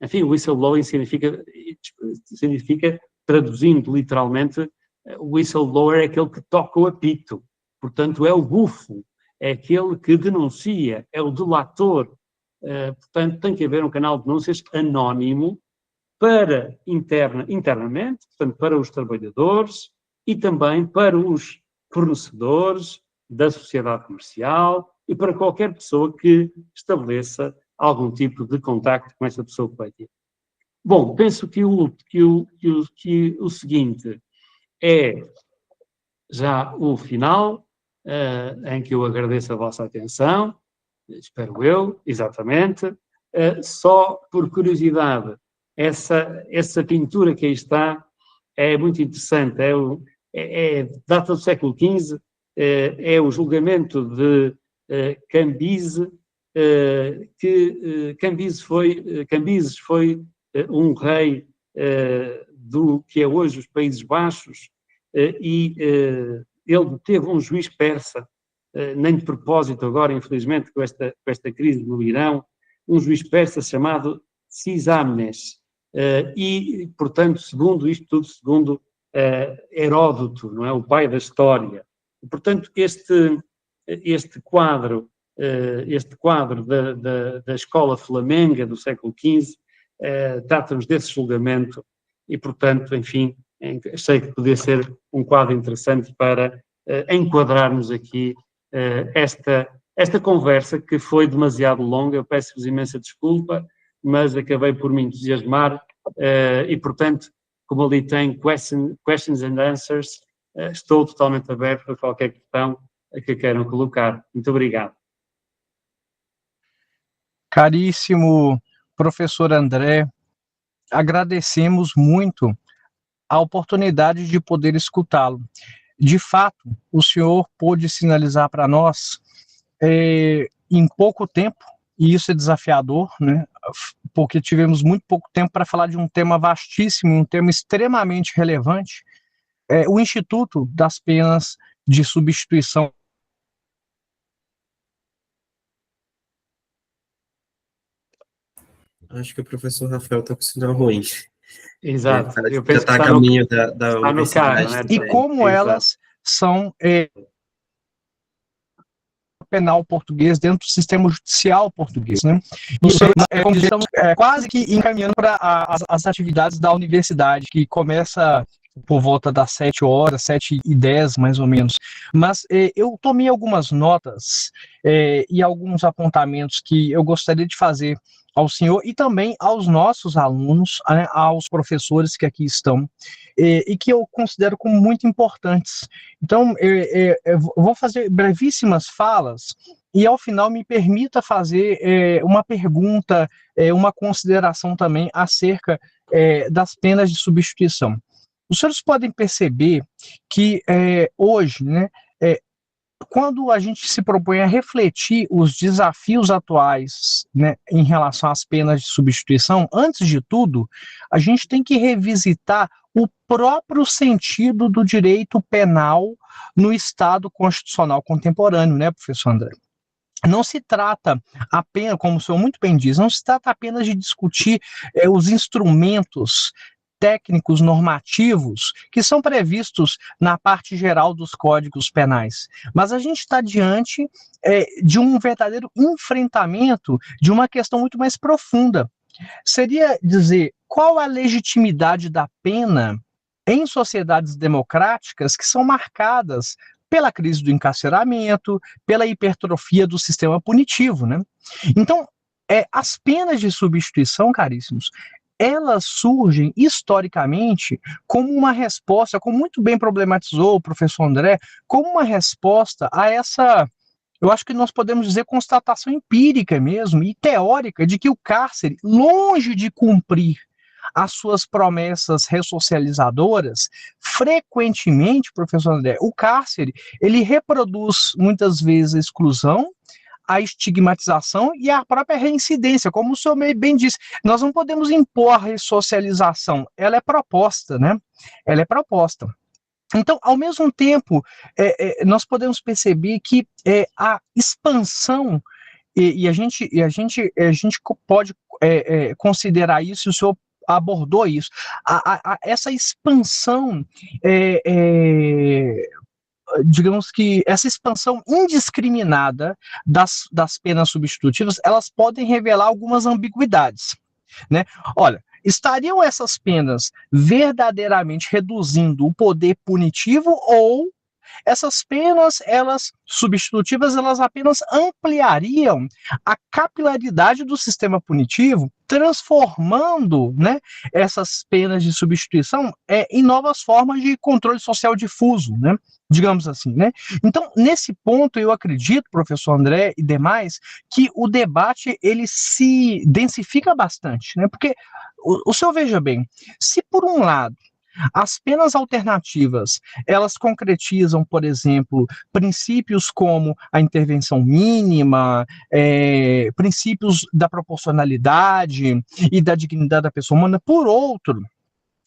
enfim, whistleblowing significa, traduzindo literalmente, o whistleblower é aquele que toca o apito, portanto é o bufo, é aquele que denuncia, é o delator, portanto tem que haver um canal de denúncias anónimo para internamente, portanto para os trabalhadores e também para os fornecedores, da sociedade comercial e para qualquer pessoa que estabeleça algum tipo de contacto com essa pessoa coletiva. Bom, penso que o seguinte é já o final, em que eu agradeço a vossa atenção, espero eu, exatamente. Só por curiosidade, essa pintura que aí está é muito interessante, data do século XV, é o julgamento de Cambyse, Cambyses foi um rei do que é hoje os Países Baixos, e ele teve um juiz persa, nem de propósito agora, infelizmente, com esta crise no Irão, um juiz persa chamado Sisamnes, e, portanto, segundo isto tudo, segundo Heródoto, não é? O pai da história. E, portanto, este quadro da escola flamenga do século XV trata-nos desse julgamento e, portanto, enfim, achei que podia ser um quadro interessante para enquadrarmos aqui esta conversa que foi demasiado longa. Eu peço-vos imensa desculpa, mas acabei por me entusiasmar e, portanto, como ali tem questions and answers, estou totalmente aberto a qualquer questão que queiram colocar. Muito obrigado. Caríssimo professor André, agradecemos muito a oportunidade de poder escutá-lo. De fato, o senhor pôde sinalizar para nós em pouco tempo, e isso é desafiador, né? Porque tivemos muito pouco tempo para falar de um tema vastíssimo, um tema extremamente relevante, o Instituto das Penas de Substituição. Acho que o professor Rafael está com sinal ruim. Exato. Eu penso que está a caminho da universidade. Carro, né? E como elas são penal português dentro do sistema judicial português, né? Isso estamos quase que encaminhando para as atividades da universidade, que começa por volta das 7h, 7h10, mais ou menos. Mas eu tomei algumas notas e alguns apontamentos que eu gostaria de fazer ao senhor e também aos nossos alunos, né, aos professores que aqui estão, e que eu considero como muito importantes. Então, eu vou fazer brevíssimas falas e, ao final, me permita fazer uma pergunta, uma consideração também acerca das penas de substituição. Os senhores podem perceber que hoje, né, quando a gente se propõe a refletir os desafios atuais, né, em relação às penas de substituição, antes de tudo, a gente tem que revisitar o próprio sentido do direito penal no Estado constitucional contemporâneo, né, professor André? Não se trata apenas, como o senhor muito bem diz, não se trata apenas de discutir os instrumentos técnicos normativos que são previstos na parte geral dos códigos penais. Mas a gente está diante de um verdadeiro enfrentamento de uma questão muito mais profunda. Seria dizer qual a legitimidade da pena em sociedades democráticas que são marcadas pela crise do encarceramento, pela hipertrofia do sistema punitivo, né? Então, as penas de substituição, caríssimos, elas surgem historicamente como uma resposta, como muito bem problematizou o professor André, como uma resposta a essa, eu acho que nós podemos dizer, constatação empírica mesmo e teórica de que o cárcere, longe de cumprir as suas promessas ressocializadoras, frequentemente, professor André, o cárcere, ele reproduz muitas vezes a exclusão, a estigmatização e a própria reincidência, como o senhor bem disse. Nós não podemos impor a ressocialização, ela é proposta, né? Ela é proposta. Então, ao mesmo tempo, nós podemos perceber que a expansão, e a gente pode considerar isso, o senhor abordou isso, essa expansão digamos que essa expansão indiscriminada das penas substitutivas, elas podem revelar algumas ambiguidades, né? Olha, estariam essas penas verdadeiramente reduzindo o poder punitivo ou essas penas, elas substitutivas, elas apenas ampliariam a capilaridade do sistema punitivo, transformando, né, essas penas de substituição em novas formas de controle social difuso, né, digamos assim, né? Então, nesse ponto, eu acredito, professor André e demais, que o debate, ele se densifica bastante, né? Porque, o senhor veja bem, se por um lado, as penas alternativas, elas concretizam, por exemplo, princípios como a intervenção mínima, princípios da proporcionalidade e da dignidade da pessoa humana. Por outro,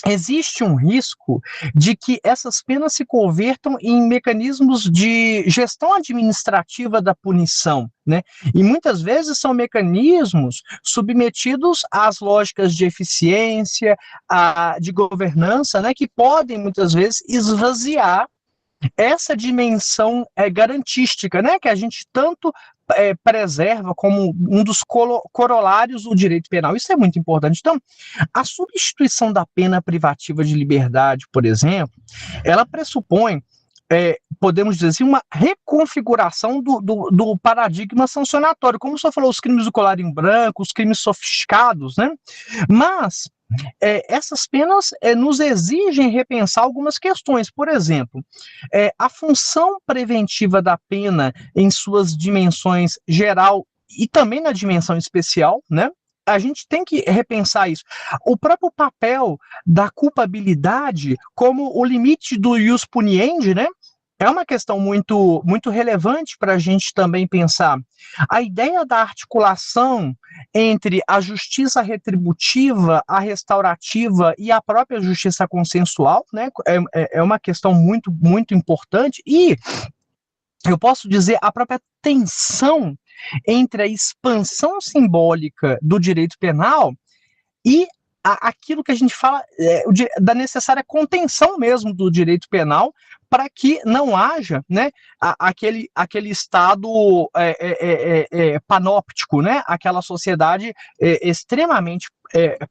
existe um risco de que essas penas se convertam em mecanismos de gestão administrativa da punição, né? E muitas vezes são mecanismos submetidos às lógicas de eficiência, de governança, né? Que podem muitas vezes esvaziar essa dimensão garantística, né? Que a gente tanto preserva como um dos corolários do direito penal. Isso é muito importante. Então, a substituição da pena privativa de liberdade, por exemplo, ela pressupõe, podemos dizer assim, uma reconfiguração do paradigma sancionatório. Como o senhor falou, os crimes do colarinho branco, os crimes sofisticados, né? Mas essas penas nos exigem repensar algumas questões. Por exemplo, a função preventiva da pena em suas dimensões geral e também na dimensão especial, né? A gente tem que repensar isso. O próprio papel da culpabilidade como o limite do ius puniendi, né? É uma questão muito, muito relevante para a gente também pensar. A ideia da articulação entre a justiça retributiva, a restaurativa e a própria justiça consensual, né, é uma questão muito, muito importante. E eu posso dizer a própria tensão entre a expansão simbólica do direito penal e aquilo que a gente fala da necessária contenção mesmo do direito penal para que não haja, né, aquele estado panóptico, né, aquela sociedade extremamente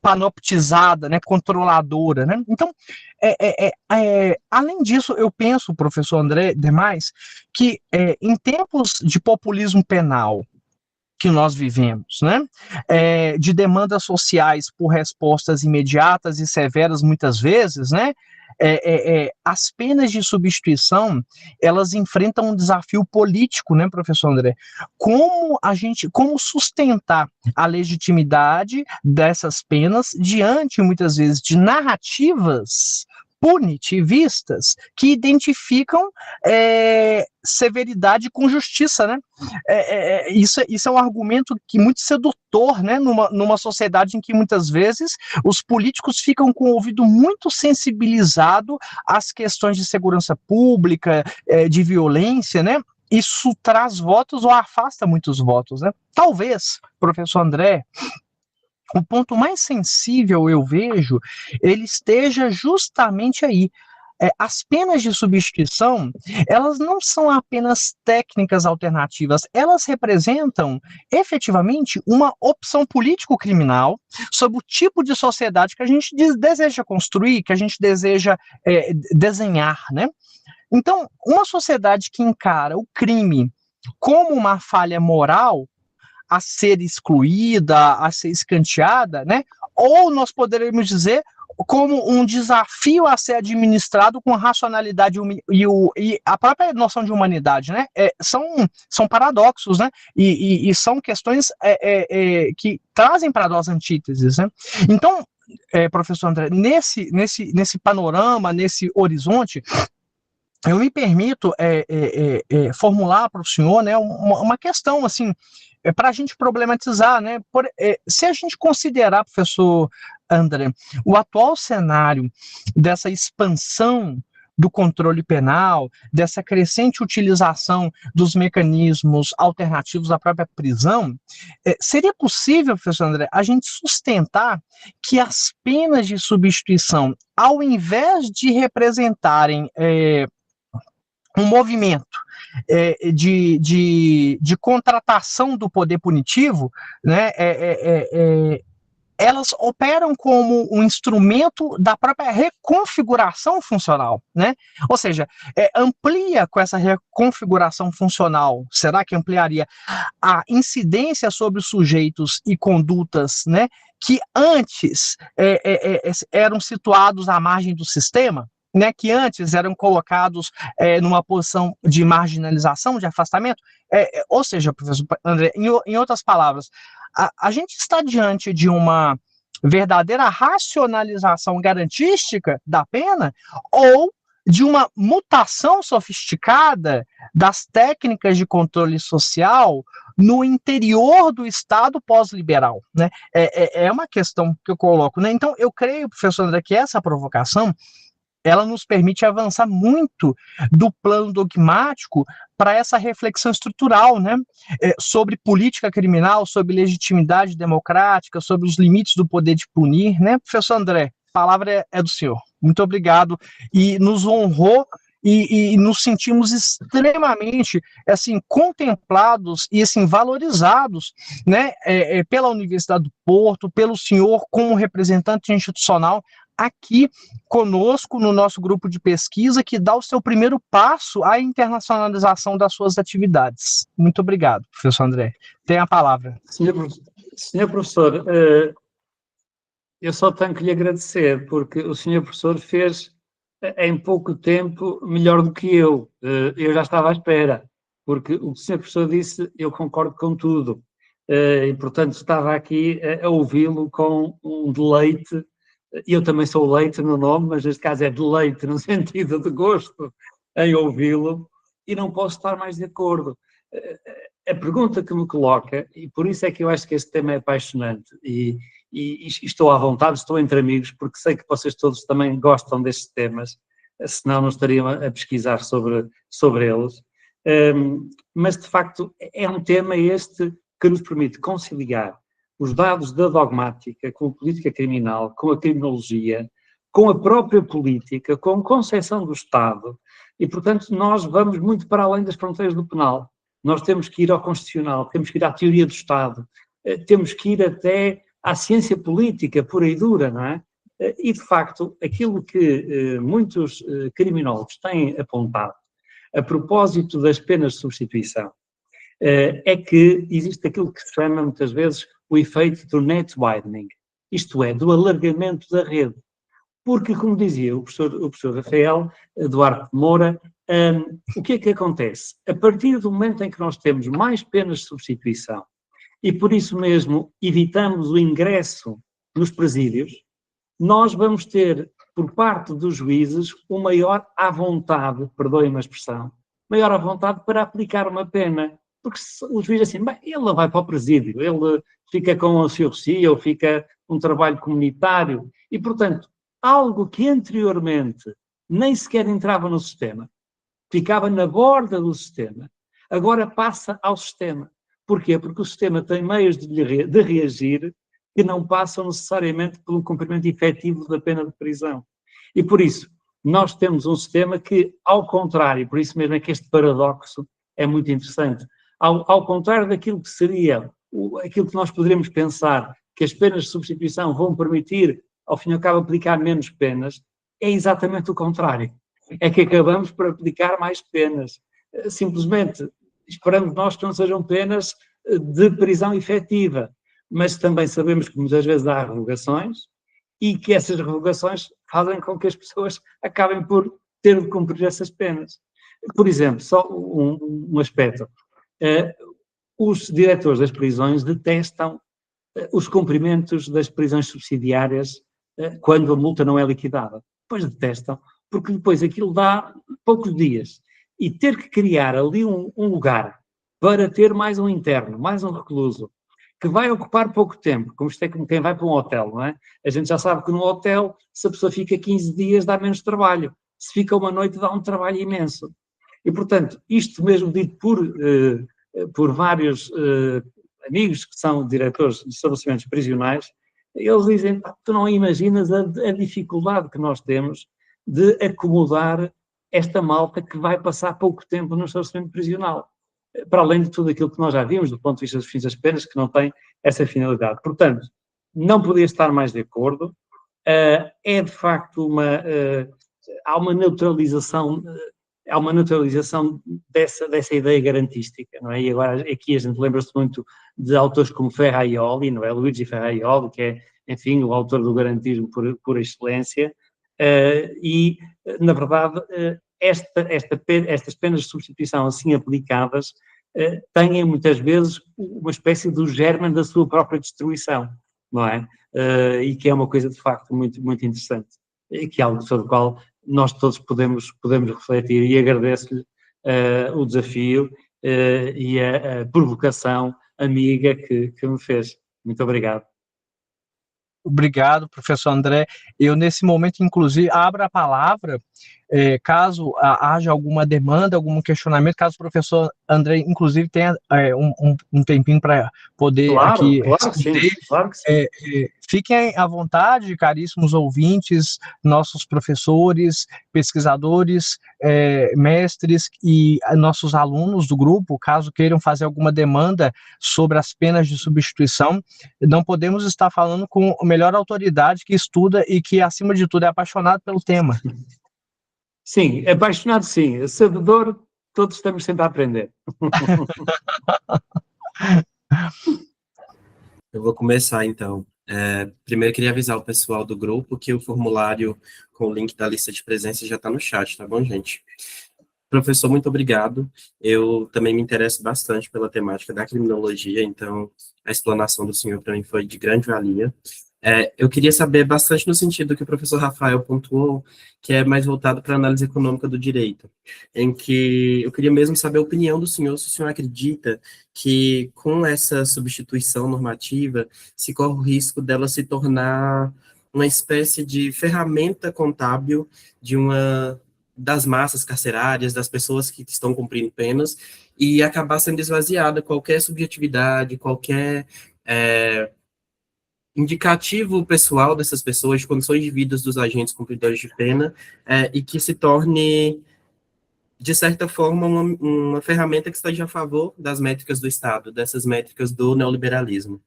panoptizada, né, controladora, né? Então, além disso, eu penso, professor André, demais, que em tempos de populismo penal que nós vivemos, né? De demandas sociais por respostas imediatas e severas muitas vezes, né? As penas de substituição, elas enfrentam um desafio político, né, professor André? Como sustentar a legitimidade dessas penas diante, muitas vezes, de narrativas punitivistas que identificam severidade com justiça, né? Isso é um argumento que muito sedutor, né? Numa sociedade em que muitas vezes os políticos ficam com o ouvido muito sensibilizado às questões de segurança pública, de violência, né? Isso traz votos ou afasta muitos votos, né? Talvez, professor André, o ponto mais sensível, eu vejo, ele esteja justamente aí. As penas de substituição, elas não são apenas técnicas alternativas, elas representam efetivamente uma opção político-criminal sobre o tipo de sociedade que a gente deseja construir, que a gente deseja desenhar, né? Então, uma sociedade que encara o crime como uma falha moral, a ser excluída, a ser escanteada, né? Ou nós poderíamos dizer como um desafio a ser administrado com racionalidade e a própria noção de humanidade, né? São paradoxos, né? E são questões que trazem para nós antíteses, né? Então, professor André, nesse panorama, nesse horizonte, eu me permito formular para o senhor, né, uma questão assim, para a gente problematizar, né? Se a gente considerar, professor André, o atual cenário dessa expansão do controle penal, dessa crescente utilização dos mecanismos alternativos à própria prisão, seria possível, professor André, a gente sustentar que as penas de substituição, ao invés de representarem um movimento de contratação do poder punitivo, né, elas operam como um instrumento da própria reconfiguração funcional, né? Ou seja, amplia com essa reconfiguração funcional, será que ampliaria a incidência sobre sujeitos e condutas, né, que antes eram situados à margem do sistema, né, que antes eram colocados numa posição de marginalização, de afastamento? Ou seja, professor André, em outras palavras, a gente está diante de uma verdadeira racionalização garantística da pena ou de uma mutação sofisticada das técnicas de controle social no interior do Estado pós-liberal, né? É uma questão que eu coloco, né? Então, eu creio, professor André, que essa provocação ela nos permite avançar muito do plano dogmático para essa reflexão estrutural, né? Sobre política criminal, sobre legitimidade democrática, sobre os limites do poder de punir, né? Professor André, a palavra é do senhor. Muito obrigado, e nos honrou e nos sentimos extremamente assim contemplados e assim valorizados, né, pela Universidade do Porto, pelo senhor como representante institucional aqui conosco no nosso grupo de pesquisa, que dá o seu primeiro passo à internacionalização das suas atividades. Muito obrigado, professor André. Tem a palavra. Senhor professor, eu só tenho que lhe agradecer, porque o senhor professor fez em pouco tempo melhor do que eu. Eu já estava à espera, porque o que o senhor professor disse, eu concordo com tudo. E, portanto, estava aqui a ouvi-lo com um deleite. Eu também sou leite no nome, mas neste caso é deleite no sentido de gosto em ouvi-lo, e não posso estar mais de acordo. A pergunta que me coloca, e por isso é que eu acho que este tema é apaixonante, e estou à vontade, estou entre amigos, porque sei que vocês todos também gostam destes temas, senão não estariam a pesquisar sobre eles, mas de facto é um tema este que nos permite conciliar os dados da dogmática com a política criminal, com a criminologia, com a própria política, com a concepção do Estado, e portanto nós vamos muito para além das fronteiras do penal. Nós temos que ir ao constitucional, temos que ir à teoria do Estado, temos que ir até à ciência política pura e dura, não é? E, de facto, aquilo que muitos criminólogos têm apontado a propósito das penas de substituição é que existe aquilo que se chama, muitas vezes, o efeito do net widening, isto é, do alargamento da rede. Porque, como dizia o professor Rafael Duarte Moura, o que é que acontece? A partir do momento em que nós temos mais penas de substituição, e por isso mesmo evitamos o ingresso nos presídios, nós vamos ter, por parte dos juízes, o maior à vontade, perdoem-me a expressão, maior à vontade para aplicar uma pena. Porque o juiz assim, bem, ele vai para o presídio, ele fica com a CIORCI ou fica um trabalho comunitário, e portanto, algo que anteriormente nem sequer entrava no sistema, ficava na borda do sistema, agora passa ao sistema. Porquê? Porque o sistema tem meios de reagir que não passam necessariamente pelo cumprimento efetivo da pena de prisão. E por isso, nós temos um sistema que, ao contrário, por isso mesmo é que este paradoxo é muito interessante, ao contrário daquilo que seria, aquilo que nós poderíamos pensar, que as penas de substituição vão permitir, ao fim e ao cabo, aplicar menos penas, é exatamente o contrário. É que acabamos por aplicar mais penas. Simplesmente esperamos nós que não sejam penas de prisão efetiva, mas também sabemos que muitas vezes há revogações e que essas revogações fazem com que as pessoas acabem por ter de cumprir essas penas. Por exemplo, só um aspecto. Os diretores das prisões detestam os cumprimentos das prisões subsidiárias quando a multa não é liquidada. Pois detestam, porque depois aquilo dá poucos dias. E ter que criar ali um lugar para ter mais um interno, mais um recluso, que vai ocupar pouco tempo, como isto é como quem vai para um hotel, não é? A gente já sabe que no hotel, se a pessoa fica 15 dias, dá menos trabalho. Se fica uma noite, dá um trabalho imenso. E, portanto, isto mesmo dito por vários amigos que são diretores de estabelecimentos prisionais, eles dizem, tu não imaginas a dificuldade que nós temos de acomodar esta malta que vai passar pouco tempo no estabelecimento prisional, para além de tudo aquilo que nós já vimos do ponto de vista dos fins das penas, que não tem essa finalidade. Portanto, não podia estar mais de acordo. É de facto há uma neutralização dessa ideia garantística, não é? E agora aqui a gente lembra-se muito de autores como Ferraioli, não é? Luigi Ferraioli, que é, enfim, o autor do garantismo por excelência, e, na verdade, estas penas de substituição assim aplicadas têm muitas vezes uma espécie do germe da sua própria destruição, não é? E que é uma coisa de facto muito, muito interessante, e que é algo sobre o qual nós todos podemos refletir, e agradeço-lhe o desafio e a provocação amiga que me fez. Muito obrigado. Obrigado, professor André. Eu, nesse momento, inclusive, abro a palavra, caso haja alguma demanda, algum questionamento, caso o professor André, inclusive, tenha um tempinho para poder aqui responder. Claro que sim. Fiquem à vontade, caríssimos ouvintes, nossos professores, pesquisadores, mestres e nossos alunos do grupo, caso queiram fazer alguma demanda sobre as penas de substituição. Não podemos estar falando com a melhor autoridade que estuda e que, acima de tudo, é apaixonado pelo tema. Sim, apaixonado sim, sabedor, todos estamos sempre a aprender. Eu vou começar, então. Primeiro, eu queria avisar o pessoal do grupo que o formulário com o link da lista de presença já está no chat, tá bom, gente? Professor, muito obrigado. Eu também me interesso bastante pela temática da criminologia, então a explanação do senhor para mim foi de grande valia. Eu queria saber bastante no sentido que o professor Rafael pontuou, que é mais voltado para a análise econômica do direito, em que eu queria mesmo saber a opinião do senhor, se o senhor acredita que com essa substituição normativa se corre o risco dela se tornar uma espécie de ferramenta contábil das massas carcerárias, das pessoas que estão cumprindo penas, e acabar sendo esvaziada qualquer subjetividade, qualquer indicativo pessoal dessas pessoas, de condições de vida dos agentes cumpridores de pena, e que se torne, de certa forma, uma ferramenta que esteja a favor das métricas do Estado, dessas métricas do neoliberalismo.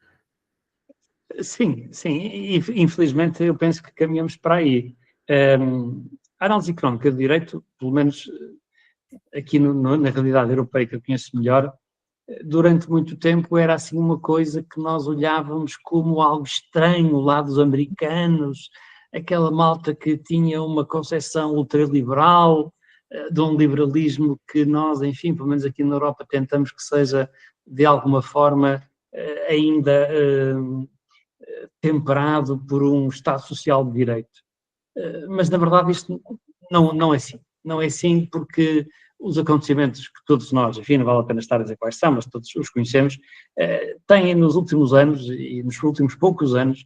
Sim, e infelizmente eu penso que caminhamos para aí. A análise económica de direito, pelo menos aqui na realidade europeia que eu conheço melhor, durante muito tempo era assim uma coisa que nós olhávamos como algo estranho lá dos americanos, aquela malta que tinha uma concepção ultraliberal, de um liberalismo que nós, enfim, pelo menos aqui na Europa, tentamos que seja de alguma forma ainda temperado por um Estado Social de Direito. Mas na verdade isto não é assim. Não é assim porque os acontecimentos que todos nós, enfim, não vale a pena estar a dizer quais são, mas todos os conhecemos, têm nos últimos anos e nos últimos poucos anos,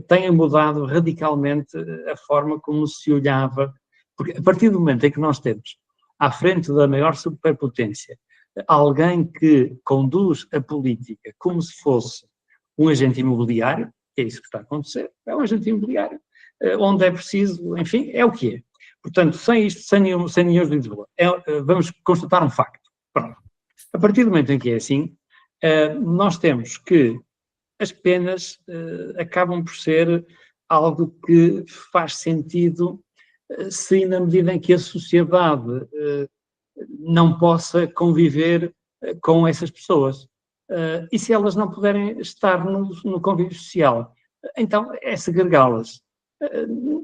têm mudado radicalmente a forma como se olhava, porque a partir do momento em que nós temos à frente da maior superpotência alguém que conduz a política como se fosse um agente imobiliário, que é isso que está a acontecer, é um agente imobiliário, onde é preciso, enfim, é o que é. Portanto, sem isto, sem nenhum juízo, vamos constatar um facto. Pronto. A partir do momento em que é assim, nós temos que as penas acabam por ser algo que faz sentido se na medida em que a sociedade não possa conviver com essas pessoas. E se elas não puderem estar no convívio social, então é segregá-las.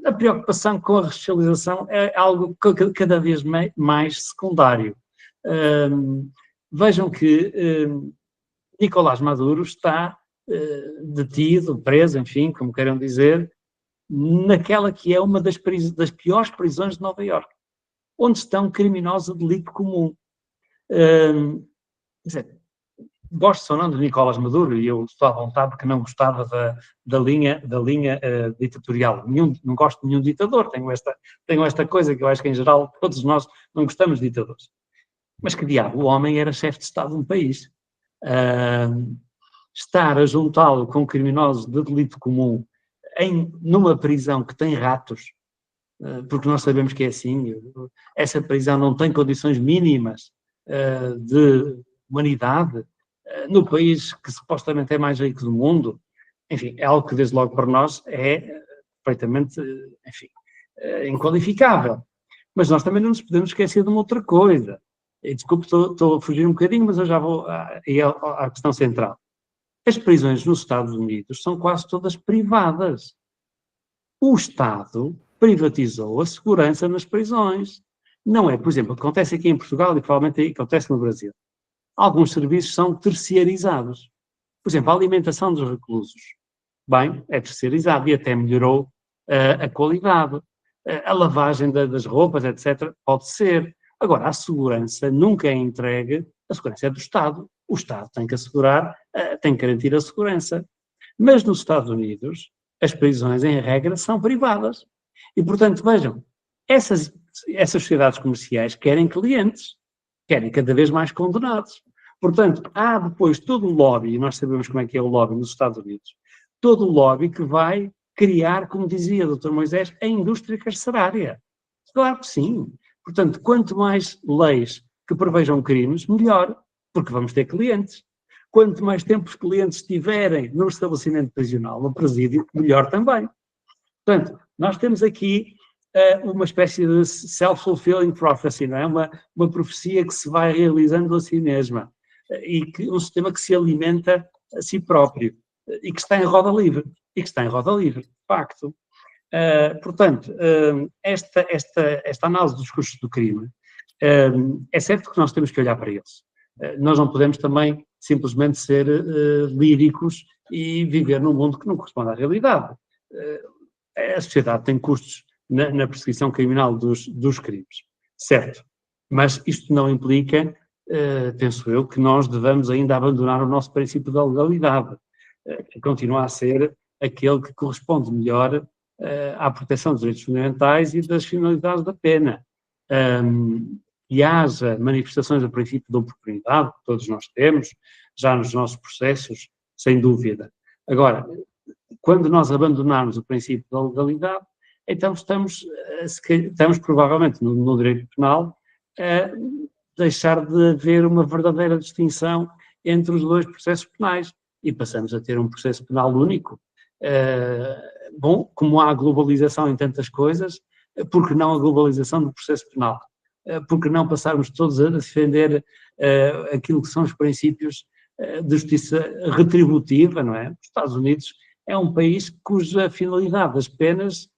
A preocupação com a racialização é algo cada vez mais secundário. Vejam que Nicolás Maduro está detido, preso, enfim, como queiram dizer, naquela que é uma das piores prisões de Nova Iorque, onde estão criminosos de delito comum. Quer dizer, gosto ou não de Nicolás Maduro, e eu estou à vontade porque não gostava da linha ditatorial. Não gosto de nenhum ditador, tenho esta coisa que eu acho que, em geral, todos nós não gostamos de ditadores. Mas que diabo, o homem era chefe de Estado de um país. Estar a juntá-lo com criminosos de delito comum numa prisão que tem ratos, porque nós sabemos que é assim, essa prisão não tem condições mínimas de humanidade, no país que supostamente é mais rico do mundo, enfim, é algo que desde logo para nós é perfeitamente, enfim, inqualificável. Mas nós também não nos podemos esquecer de uma outra coisa. E, desculpe, estou a fugir um bocadinho, mas eu já vou à questão central. As prisões nos Estados Unidos são quase todas privadas. O Estado privatizou a segurança nas prisões. Não é, por exemplo, acontece aqui em Portugal e provavelmente acontece no Brasil. Alguns serviços são terciarizados. Por exemplo, a alimentação dos reclusos. Bem, é terceirizado e até melhorou a qualidade. A lavagem das roupas, etc., pode ser. Agora, a segurança nunca é entregue, a segurança é do Estado. O Estado tem que assegurar, tem que garantir a segurança. Mas nos Estados Unidos, as prisões, em regra, são privadas. E, portanto, vejam, essas sociedades comerciais querem clientes, querem cada vez mais condenados. Portanto, há depois todo o lobby, e nós sabemos como é que é o lobby nos Estados Unidos, todo o lobby que vai criar, como dizia o Dr. Moisés, a indústria carcerária. Claro que sim. Portanto, quanto mais leis que prevejam crimes, melhor, porque vamos ter clientes. Quanto mais tempo os clientes estiverem no estabelecimento prisional, no presídio, melhor também. Portanto, nós temos aqui uma espécie de self-fulfilling prophecy, não é? Uma profecia que se vai realizando a si mesma e que um sistema que se alimenta a si próprio e que está em roda livre. De facto. Portanto, esta análise dos custos do crime, é certo que nós temos que olhar para eles. Nós não podemos também simplesmente ser líricos e viver num mundo que não corresponde à realidade. A sociedade tem custos na perseguição criminal dos crimes, certo? Mas isto não implica, penso eu, que nós devamos ainda abandonar o nosso princípio da legalidade, que continua a ser aquele que corresponde melhor à proteção dos direitos fundamentais e das finalidades da pena. E haja manifestações do princípio da oportunidade, que todos nós temos, já nos nossos processos, sem dúvida. Agora, quando nós abandonarmos o princípio da legalidade, então estamos provavelmente no direito penal a deixar de haver uma verdadeira distinção entre os dois processos penais e passamos a ter um processo penal único. Bom, como há globalização em tantas coisas, por que não a globalização do processo penal? Por que não passarmos todos a defender aquilo que são os princípios de justiça retributiva, não é? Os Estados Unidos é um país cuja finalidade das penas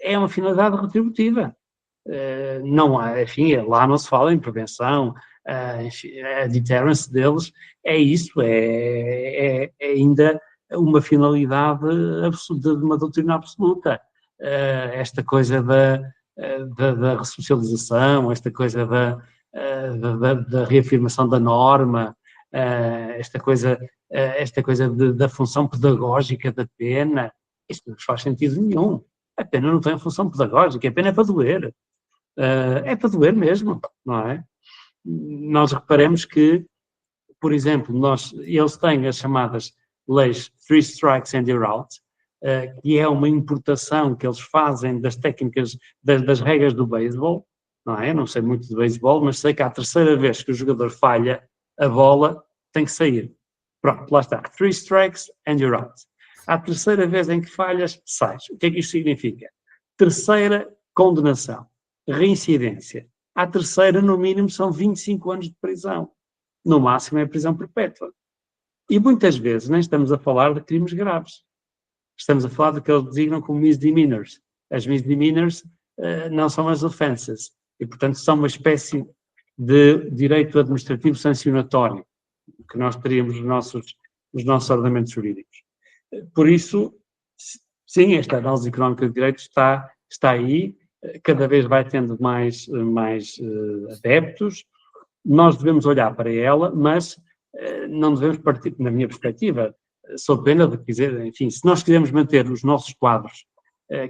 é uma finalidade retributiva. Não há, enfim, lá não se fala em prevenção, enfim, a deterrence deles é isso, é ainda uma finalidade absoluta, de uma doutrina absoluta. Esta coisa da ressocialização, esta coisa da reafirmação da norma, esta coisa da função pedagógica da pena, isto não faz sentido nenhum. A pena não tem função pedagógica, a pena é para doer. É para doer mesmo, não é? Nós reparemos que, por exemplo, eles têm as chamadas leis Three Strikes and You're Out, que é uma importação que eles fazem das técnicas, das regras do beisebol, não é? Eu não sei muito de beisebol, mas sei que à terceira vez que o jogador falha, a bola tem que sair. Pronto, lá está. Three strikes and you're out. À terceira vez em que falhas, sais. O que é que isto significa? Terceira condenação. Reincidência. À terceira, no mínimo, são 25 anos de prisão. No máximo é prisão perpétua. E muitas vezes nem estamos a falar de crimes graves. Estamos a falar do que eles designam como misdemeanors. As misdemeanors não são as offenses. E, portanto, são uma espécie de direito administrativo sancionatório que nós teríamos nos nossos ordenamentos jurídicos. Por isso, sim, esta análise económica de direito está aí, cada vez vai tendo mais adeptos. Nós devemos olhar para ela, mas não devemos partir, na minha perspectiva, sob pena de dizer, enfim, se nós quisermos manter os nossos quadros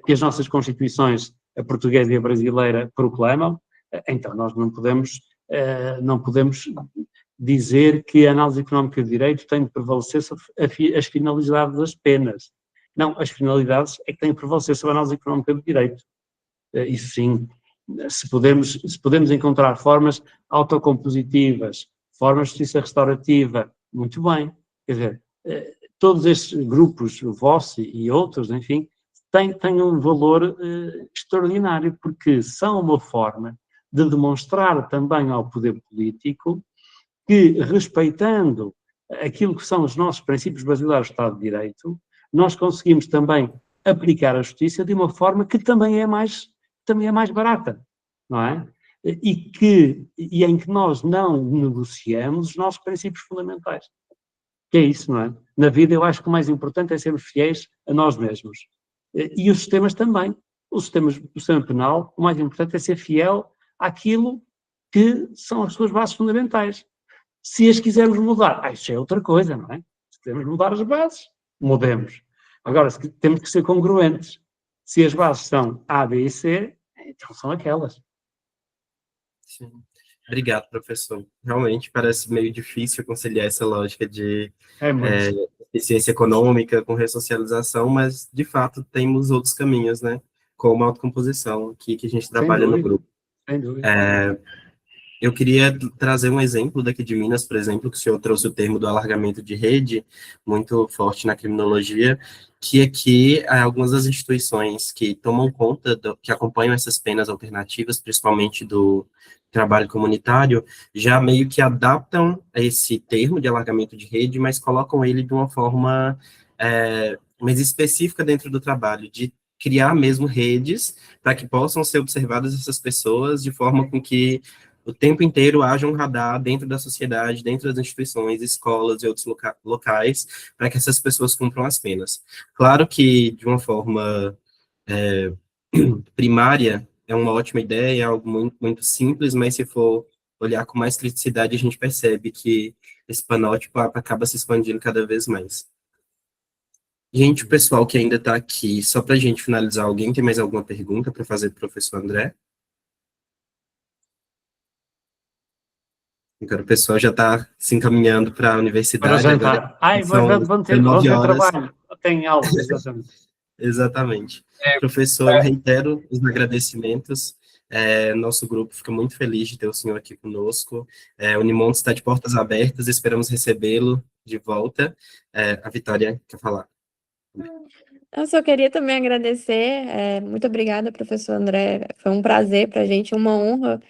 que as nossas constituições, a portuguesa e a brasileira, proclamam, então nós não podemos dizer que a análise económica de direito tem de prevalecer sobre as finalidades das penas. Não, as finalidades é que têm de prevalecer sobre a análise económica de direito. Isso sim, se podemos encontrar formas autocompositivas, formas de justiça restaurativa, muito bem. Quer dizer, todos estes grupos, o vosso e outros, enfim, têm um valor extraordinário, porque são uma forma de demonstrar também ao poder político que, respeitando aquilo que são os nossos princípios basilares do Estado de Direito, nós conseguimos também aplicar a justiça de uma forma que também é mais barata, não é? E em que nós não negociamos os nossos princípios fundamentais. Que é isso, não é? Na vida eu acho que o mais importante é sermos fiéis a nós mesmos. E os sistemas também. O sistema penal, o mais importante é ser fiel àquilo que são as suas bases fundamentais. Se as quisermos mudar, isso é outra coisa, não é? Se queremos mudar as bases, mudemos. Agora, temos que ser congruentes. Se as bases são A, B e C, então são aquelas. Sim. Obrigado, professor. Realmente parece meio difícil conciliar essa lógica de eficiência econômica com ressocialização, mas, de fato, temos outros caminhos, né? Como a autocomposição, que a gente trabalha no grupo. Sem dúvida. Eu queria trazer um exemplo daqui de Minas, por exemplo, que o senhor trouxe o termo do alargamento de rede, muito forte na criminologia, que aqui algumas das instituições que tomam conta, que acompanham essas penas alternativas, principalmente do trabalho comunitário, já meio que adaptam esse termo de alargamento de rede, mas colocam ele de uma forma mais específica dentro do trabalho, de criar mesmo redes para que possam ser observadas essas pessoas de forma com que o tempo inteiro haja um radar dentro da sociedade, dentro das instituições, escolas e outros locais, para que essas pessoas cumpram as penas. Claro que, de uma forma primária, é uma ótima ideia, é algo muito, muito simples, mas se for olhar com mais criticidade, a gente percebe que esse panótipo acaba se expandindo cada vez mais. Gente, o pessoal que ainda está aqui, só para a gente finalizar, alguém tem mais alguma pergunta para fazer para o professor André? Agora o pessoal já está se encaminhando para a universidade. Para jantar. Vão ter trabalho. Tem aulas, exatamente. Exatamente. Professor, reitero os agradecimentos. Nosso grupo fica muito feliz de ter o senhor aqui conosco. O Unimontes está de portas abertas, esperamos recebê-lo de volta. A Vitória quer falar. Eu só queria também agradecer. Muito obrigada, professor André. Foi um prazer para a gente, uma honra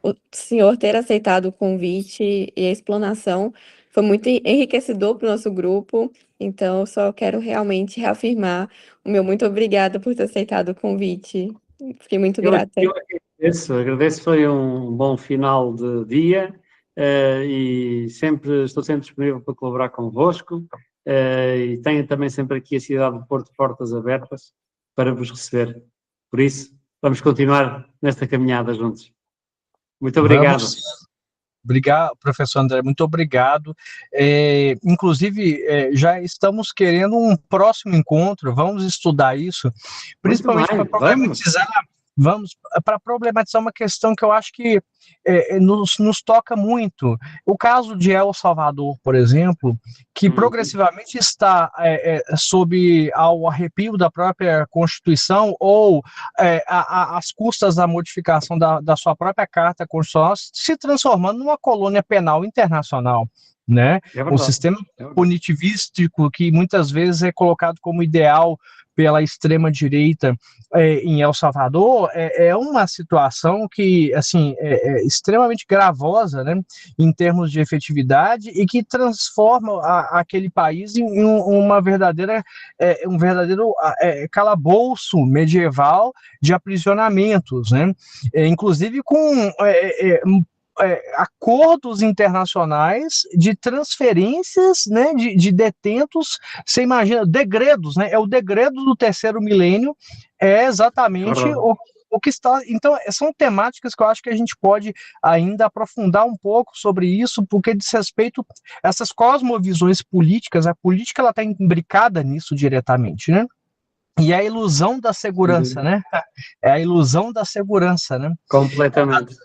o senhor ter aceitado o convite e a explanação. Foi muito enriquecedor para o nosso grupo, então eu só quero realmente reafirmar o meu muito obrigada por ter aceitado o convite. Fiquei muito grata. Eu agradeço, foi um bom final de dia e estou sempre disponível para colaborar convosco e tenho também sempre aqui a cidade de Porto portas abertas para vos receber. Por isso, vamos continuar nesta caminhada juntos. Muito obrigado. Obrigado, professor André, muito obrigado. Inclusive, já estamos querendo um próximo encontro, vamos estudar isso, principalmente para problematizar uma questão que eu acho que nos toca muito. O caso de El Salvador, por exemplo, que progressivamente está sob ao arrepio da própria Constituição ou às custas da modificação da sua própria Carta Constitucional, se transformando numa colônia penal internacional. Né? O sistema punitivístico que muitas vezes é colocado como ideal pela extrema-direita em El Salvador é uma situação que assim, é extremamente gravosa, né, em termos de efetividade e que transforma aquele país em um verdadeiro calabouço medieval de aprisionamentos, né? Inclusive com acordos internacionais de transferências, né, de detentos. Você imagina, degredos, né? É o degredo do terceiro milênio, é exatamente o que está. Então, são temáticas que eu acho que a gente pode ainda aprofundar um pouco sobre isso, porque diz respeito a essas cosmovisões políticas. A política ela está imbricada nisso diretamente, né? E a ilusão da segurança, né? É a ilusão da segurança, né? Completamente.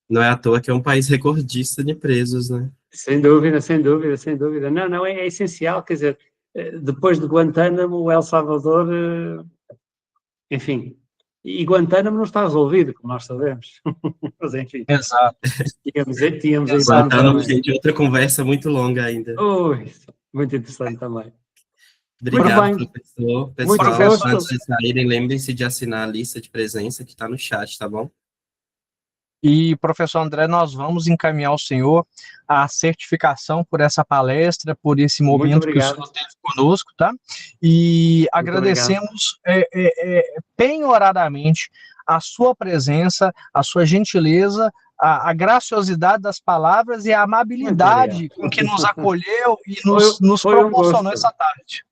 Não é à toa que é um país recordista de presos, né? Sem dúvida, sem dúvida, sem dúvida. Não, é essencial, quer dizer, depois de Guantánamo, o El Salvador, enfim, e Guantánamo não está resolvido, como nós sabemos. Mas, enfim. Exato. Tínhamos aí Guantánamo, gente, outra conversa muito longa ainda. muito interessante também. Obrigado, bem. professor. Muito Pessoal, gosto. antes de saírem, lembrem-se de assinar a lista de presença que está no chat, tá bom? E, professor André, nós vamos encaminhar o senhor a certificação por essa palestra, por esse Muito momento que o obrigado. senhor teve conosco, tá? E agradecemos penhoradamente a sua presença, a sua gentileza, a graciosidade das palavras e a amabilidade com que nos acolheu e nos Foi um proporcionou gosto. essa tarde.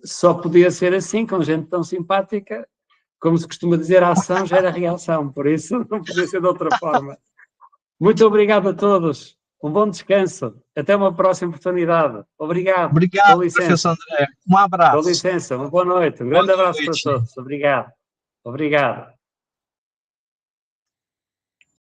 Só podia ser assim, com gente tão simpática. Como se costuma dizer, a ação gera reação, por isso não podia ser de outra forma. Muito obrigado a todos. Um bom descanso. Até uma próxima oportunidade. Obrigado. Obrigado, Com licença. professor André. Um abraço. Com licença. Uma boa noite. Um grande Boa abraço noite. para todos. Obrigado. Obrigado.